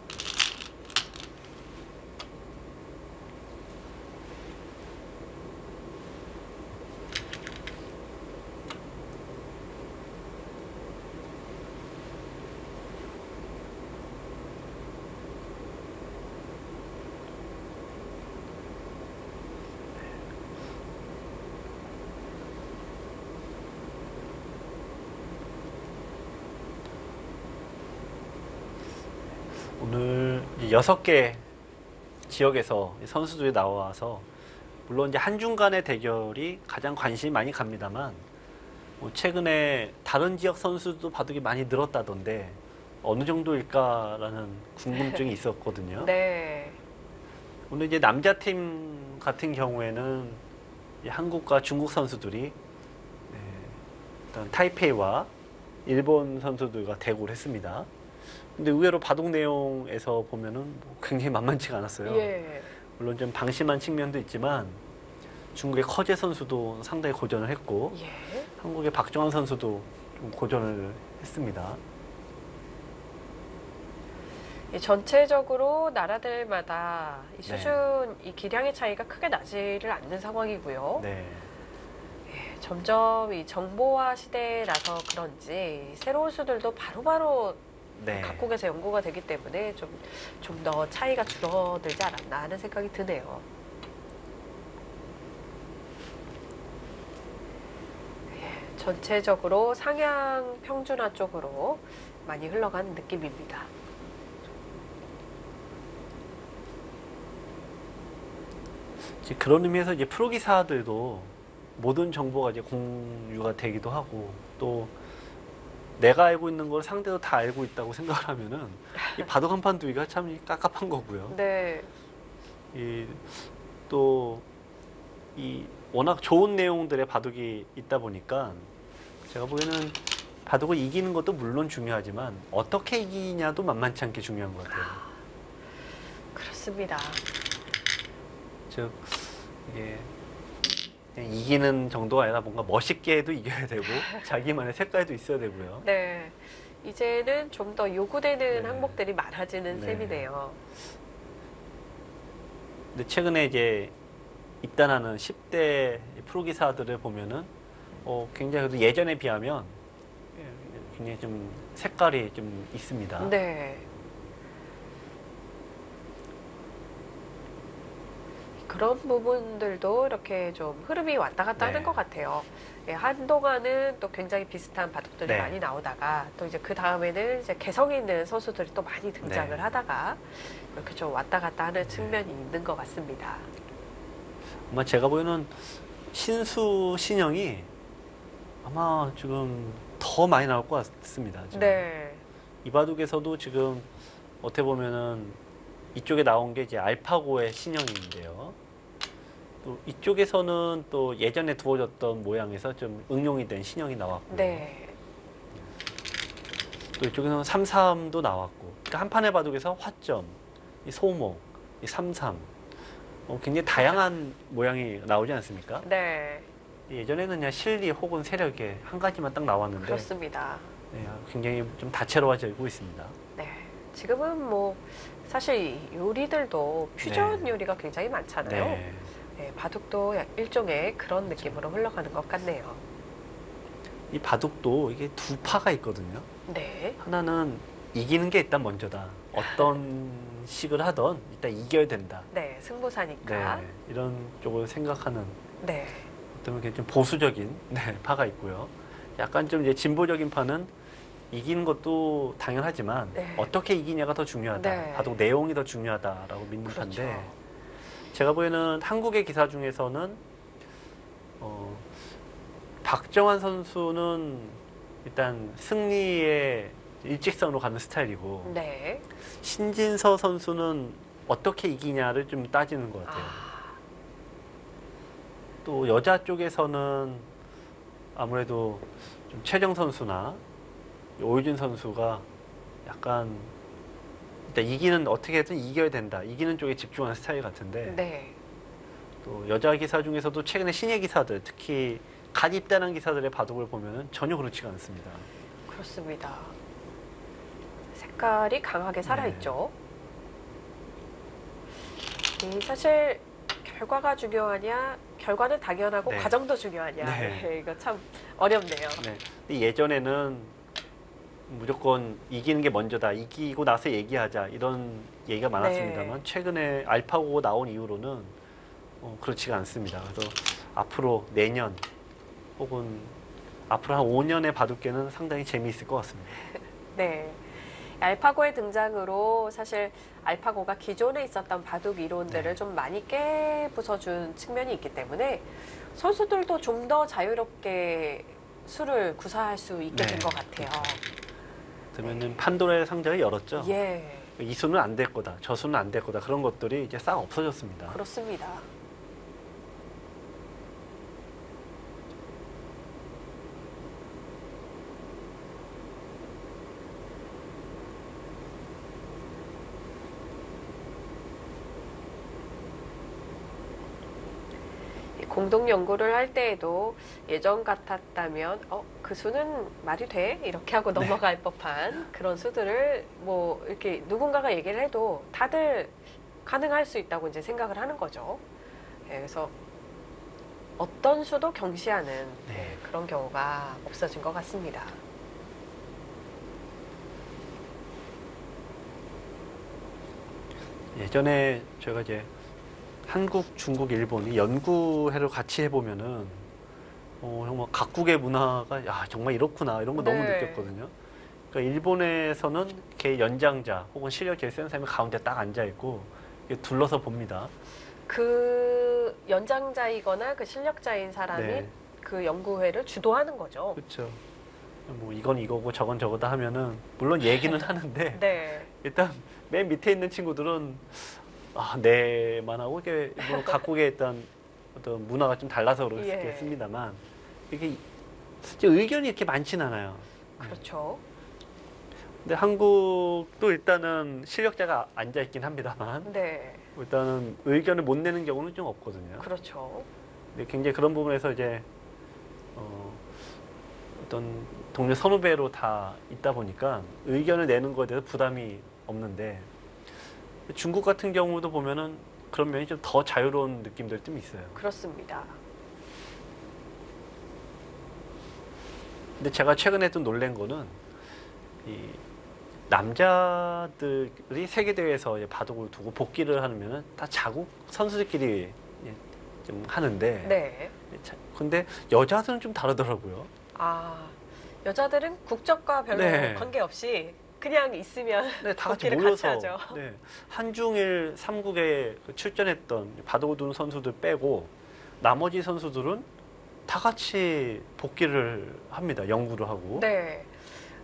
오늘 6개 지역에서 선수들이 나와서 물론 이제 한중간의 대결이 가장 관심이 많이 갑니다만 최근에 다른 지역 선수도 바둑이 많이 늘었다던데 어느 정도일까라는 궁금증이 있었거든요. 네. 오늘 이제 남자팀 같은 경우에는 이 한국과 중국 선수들이 네, 일단 타이페이와 일본 선수들과 대구를 했습니다. 근데 의외로 바둑 내용에서 보면은 굉장히 만만치가 않았어요. 예. 물론 좀 방심한 측면도 있지만 중국의 커제 선수도 상당히 고전을 했고 예. 한국의 박정환 선수도 좀 고전을 했습니다. 이 전체적으로 나라들마다 이 네. 수준, 이 기량의 차이가 크게 나지를 않는 상황이고요. 네. 예, 점점 이 정보화 시대라서 그런지 새로운 수들도 바로바로 네. 각국에서 연구가 되기 때문에 좀 더 차이가 줄어들지 않았나 하는 생각이 드네요. 예, 전체적으로 상향 평준화 쪽으로 많이 흘러가는 느낌입니다. 이제 그런 의미에서 이제 프로기사들도 모든 정보가 이제 공유가 되기도 하고 또 내가 알고 있는 걸 상대도 다 알고 있다고 생각을 하면은 이 바둑 한 판 두기가 참 깝깝한 거고요. 네. 또 이 워낙 좋은 내용들의 바둑이 있다 보니까 제가 보기에는 바둑을 이기는 것도 물론 중요하지만 어떻게 이기냐도 만만치 않게 중요한 것 같아요. 그렇습니다. 즉 이게 그냥 이기는 정도가 아니라 뭔가 멋있게 해도 이겨야 되고 자기만의 색깔도 있어야 되고요. 네. 이제는 좀 더 요구되는 네. 항목들이 많아지는 네. 셈이네요. 근데 최근에 이제 입단하는 10대 프로기사들을 보면은 굉장히 그래도 예전에 비하면 굉장히 좀 색깔이 좀 있습니다. 네. 그런 부분들도 이렇게 좀 흐름이 왔다 갔다 네. 하는 것 같아요. 예, 한동안은 또 굉장히 비슷한 바둑들이 네. 많이 나오다가 또 이제 그 다음에는 이제 개성 있는 선수들이 또 많이 등장을 네. 하다가 이렇게 좀 왔다 갔다 하는 측면이 있는 것 같습니다. 아마 제가 보기에는 신수 신형이 아마 지금 더 많이 나올 것 같습니다. 지금. 네. 이 바둑에서도 지금 어떻게 보면은 이쪽에 나온 게 이제 알파고의 신형인데요. 또 이쪽에서는 또 예전에 두어졌던 모양에서 좀 응용이 된 신형이 나왔고요. 네. 또 이쪽에서는 33도 나왔고, 그러니까 한 판의 바둑에서 화점, 이 소목, 이 33, 굉장히 다양한 모양이 나오지 않습니까? 네. 예전에는 그냥 실리 혹은 세력에 한 가지만 딱 나왔는데 그렇습니다. 네, 굉장히 좀 다채로워지고 있습니다. 네. 지금은 뭐 사실 요리들도 퓨전 네. 요리가 굉장히 많잖아요. 네. 네, 바둑도 일종의 그런 느낌으로 흘러가는 것 같네요. 이 바둑도 이게 두 파가 있거든요. 네. 하나는 이기는 게 일단 먼저다. 어떤 식을 하던 일단 이겨야 된다. 네, 승부사니까. 네, 이런 쪽을 생각하는 네. 어떤 좀 보수적인 파가 있고요. 약간 좀 이제 진보적인 파는 이기는 것도 당연하지만 네. 어떻게 이기냐가 더 중요하다. 네. 바둑 내용이 더 중요하다라고 믿는 그렇죠. 파인데 제가 보기에는 한국의 기사 중에서는 박정환 선수는 일단 승리의 일직선으로 가는 스타일이고 네. 신진서 선수는 어떻게 이기냐를 좀 따지는 것 같아요. 또 여자 쪽에서는 아무래도 좀 최정 선수나 오유진 선수가 약간 일단 이기는 어떻게든 이겨야 된다. 이기는 쪽에 집중하는 스타일 같은데 네. 또 여자 기사 중에서도 최근에 신예 기사들 특히 갓 입단한 기사들의 바둑을 보면은 전혀 그렇지가 않습니다. 그렇습니다. 색깔이 강하게 살아있죠. 사실 결과가 중요하냐, 결과는 당연하고 네. 과정도 중요하냐. 네. 이거 참 어렵네요. 네. 근데 예전에는 무조건 이기는 게 먼저다. 이기고 나서 얘기하자. 이런 얘기가 많았습니다만 네. 최근에 알파고 나온 이후로는 그렇지가 않습니다. 그래서 앞으로 내년 혹은 앞으로 한 5년의 바둑계는 상당히 재미있을 것 같습니다. 네. 알파고의 등장으로 사실 알파고가 기존에 있었던 바둑 이론들을 네. 좀 많이 깨부숴준 측면이 있기 때문에 선수들도 좀 더 자유롭게 수를 구사할 수 있게 네, 된 것 같아요. 그러면은 판도라의 상자를 열었죠. 예, 이 수는 안 될 거다. 저 수는 안 될 거다. 그런 것들이 이제 싹 없어졌습니다. 그렇습니다. 공동 연구를 할 때에도 예전 같았다면 그 수는 말이 돼? 이렇게 하고 넘어갈 법한 그런 수들을 뭐 이렇게 누군가가 얘기를 해도 다들 가능할 수 있다고 이제 생각을 하는 거죠. 예, 그래서 어떤 수도 경시하는 네. 그런 경우가 없어진 것 같습니다. 예전에 제가 이제 한국, 중국, 일본이 연구회를 같이 해보면은 정말 각국의 문화가 야 정말 이렇구나 이런 거 너무 네. 느꼈거든요. 그러니까 일본에서는 걔 연장자 혹은 실력 제일 센 사람이 가운데 딱 앉아 있고 둘러서 봅니다. 그 연장자이거나 그 실력자인 사람이 네. 그 연구회를 주도하는 거죠. 그렇죠. 뭐 이건 이거고 저건 저거다 하면은 물론 얘기는 하는데 네. 일단 맨 밑에 있는 친구들은 네만 하고 이게 뭐 각국의 일단 어떤 문화가 좀 달라서 예. 그렇겠습니다만 이게 의견이 이렇게 많지는 않아요. 그렇죠. 근데 한국도 일단은 실력자가 앉아 있긴 합니다만 네. 일단은 의견을 못 내는 경우는 좀 없거든요. 그렇죠. 근데 굉장히 그런 부분에서 이제 어떤 동료 선후배로 다 있다 보니까 의견을 내는 거에 대해서 부담이 없는데 중국 같은 경우도 보면은 그런 면이 좀 더 자유로운 느낌들 좀 있어요. 그렇습니다. 근데 제가 최근에 좀 놀란 거는 이 남자들이 세계 대회에서 바둑을 두고 복귀를 하면은 다 자국 선수들끼리 좀 하는데, 네. 근데 여자들은 좀 다르더라고요. 아, 여자들은 국적과 별로 네. 관계없이 그냥 있으면 네, 다 같이 복귀를 모여서 같이 하죠. 네, 한중일 3국에 출전했던 바둑을 두는 선수들 빼고 나머지 선수들은 다 같이 복귀를 합니다. 연구를 하고. 네.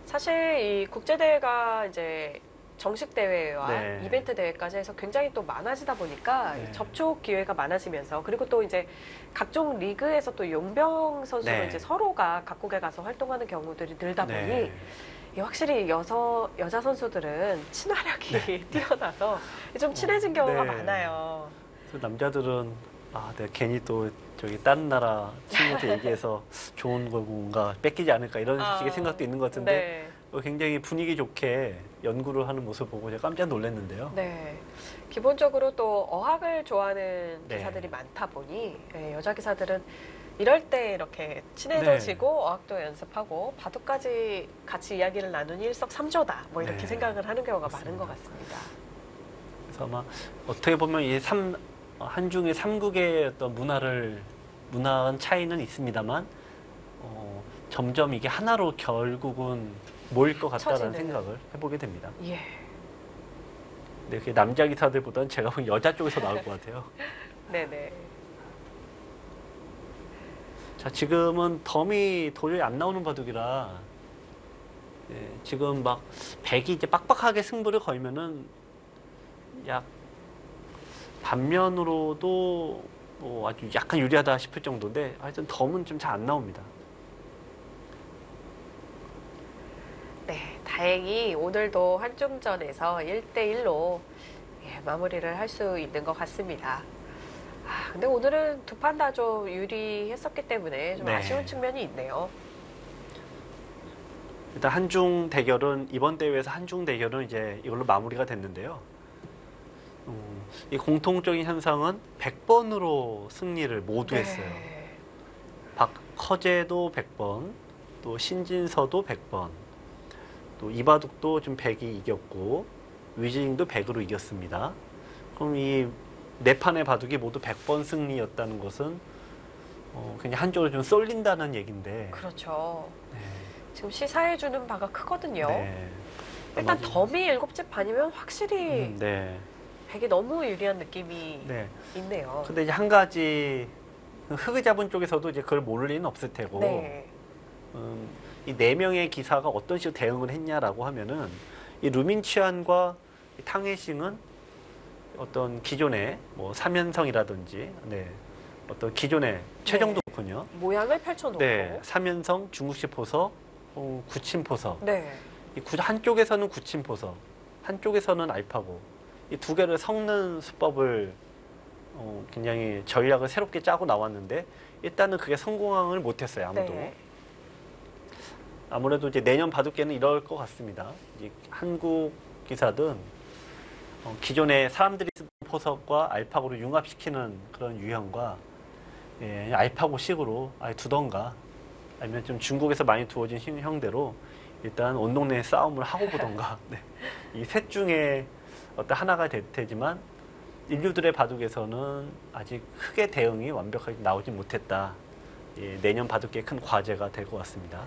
사실 이 국제대회가 이제 정식 대회와 네. 이벤트 대회까지 해서 굉장히 또 많아지다 보니까 네. 접촉 기회가 많아지면서 그리고 또 이제 각종 리그에서 또 용병 선수로 네. 이제 서로가 각국에 가서 활동하는 경우들이 늘다 보니 네. 이 확실히 여자 선수들은 친화력이 뛰어나서 좀 친해진 경우가 네. 많아요. 그래서 남자들은 내가 괜히 또 저기 다른 나라 친구한테 얘기해서 좋은 걸 뭔가 뺏기지 않을까 이런 식의 생각도 있는 것 같은데 네. 굉장히 분위기 좋게 연구를 하는 모습 보고 제가 깜짝 놀랐는데요. 네. 기본적으로 또 어학을 좋아하는 네. 기사들이 많다 보니 여자 기사들은 이럴 때 이렇게 친해져지고 네. 어학도 연습하고 바둑까지 같이 이야기를 나누니 일석삼조다 뭐 이렇게 네. 생각을 하는 경우가 맞습니다. 많은 것 같습니다. 그래서 아마 어떻게 보면 이 한중의 삼국의 어떤 문화한 차이는 있습니다만 점점 이게 하나로 결국은 모일 것 같다는 처지는. 생각을 해보게 됩니다. 예. 근데 그게 남자 기사들보다는 제가 보기엔 여자 쪽에서 나올 것 같아요. 네네. 자, 지금은 덤이 도저히 안 나오는 바둑이라 지금 막 백이 이제 빡빡하게 승부를 걸면은 약 반면으로도 뭐 아주 약간 유리하다 싶을 정도인데 하여튼 덤은 좀 잘 안 나옵니다. 네, 다행히 오늘도 한중전에서 1대1로 마무리를 할 수 있는 것 같습니다. 근데 오늘은 두 판 다 좀 유리했었기 때문에 좀 네. 아쉬운 측면이 있네요. 일단 이번 대회에서 한중 대결은 이제 이걸로 마무리가 됐는데요. 이 공통적인 현상은 100번으로 승리를 모두 했어요. 박허재도 100번, 또 신진서도 100번, 또 이바둑도 좀 100이 이겼고 위즈잉도 100으로 이겼습니다. 그럼 이 네 판의 바둑이 모두 100번 승리였다는 것은 그냥 한쪽으로 좀 쏠린다는 얘기인데. 그렇죠. 네. 지금 시사해주는 바가 크거든요. 네. 일단 아마도- 덤이 7집 반이면 확실히 네. 백이 너무 유리한 느낌이 네. 있네요. 근데 이제 한 가지 흑을 잡은 쪽에서도 이제 그걸 모를 리는 없을 테고 네. 이 네 명의 기사가 어떤 식으로 대응을 했냐라고 하면은 이 루민치안과 탕웨이싱은 어떤 기존의 뭐 삼연성이라든지 어떤 기존의 최정도 좋군요. 모양을 펼쳐놓고. 네, 삼연성, 중국식 포석, 구침 포석. 네. 한쪽에서는 구침 포석, 한쪽에서는 알파고. 이 두 개를 섞는 수법을 굉장히 전략을 새롭게 짜고 나왔는데 일단은 그게 성공을 못했어요. 아무도. 네. 아무래도 이제 내년 바둑계는 이럴 것 같습니다. 이제 한국 기사든 기존의 사람들이 쓰던 포석과 알파고를 융합시키는 그런 유형과 알파고식으로 아예 두던가 아니면 좀 중국에서 많이 두어진 형대로 일단 온 동네 싸움을 하고 보던가 이 셋 중에 어떤 하나가 될 테지만 인류들의 바둑에서는 아직 크게 대응이 완벽하게 나오지 못했다. 내년 바둑계의 큰 과제가 될 것 같습니다.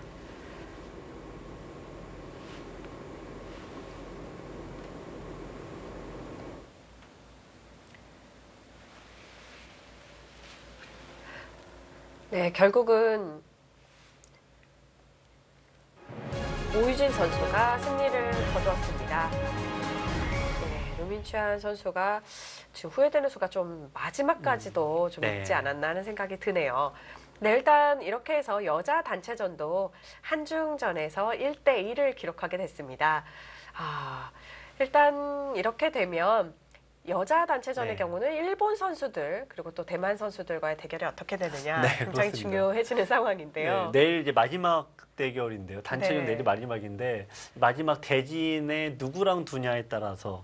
네, 결국은 오유진 선수가 승리를 거두었습니다. 네, 류민찬 선수가 지금 후회되는 수가 좀 마지막까지도 좀 네. 있지 않았나 하는 생각이 드네요. 네, 일단 이렇게 해서 여자 단체전도 한중전에서 1대1을 기록하게 됐습니다. 일단 이렇게 되면 여자 단체전의 네. 경우는 일본 선수들 그리고 또 대만 선수들과의 대결이 어떻게 되느냐 네, 굉장히 그렇습니다. 중요해지는 상황인데요. 네, 내일 이제 마지막 대결인데요. 단체전 네. 내일이 마지막인데 마지막 대진에 누구랑 두냐에 따라서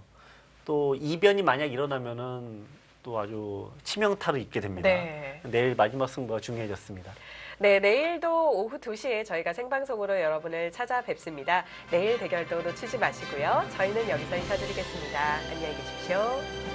또 이변이 만약 일어나면은 또 아주 치명타를 입게 됩니다. 네. 내일 마지막 승부가 중요해졌습니다. 네, 내일도 오후 2시에 저희가 생방송으로 여러분을 찾아뵙습니다. 내일 대결도 놓치지 마시고요. 저희는 여기서 인사드리겠습니다. 안녕히 계십시오.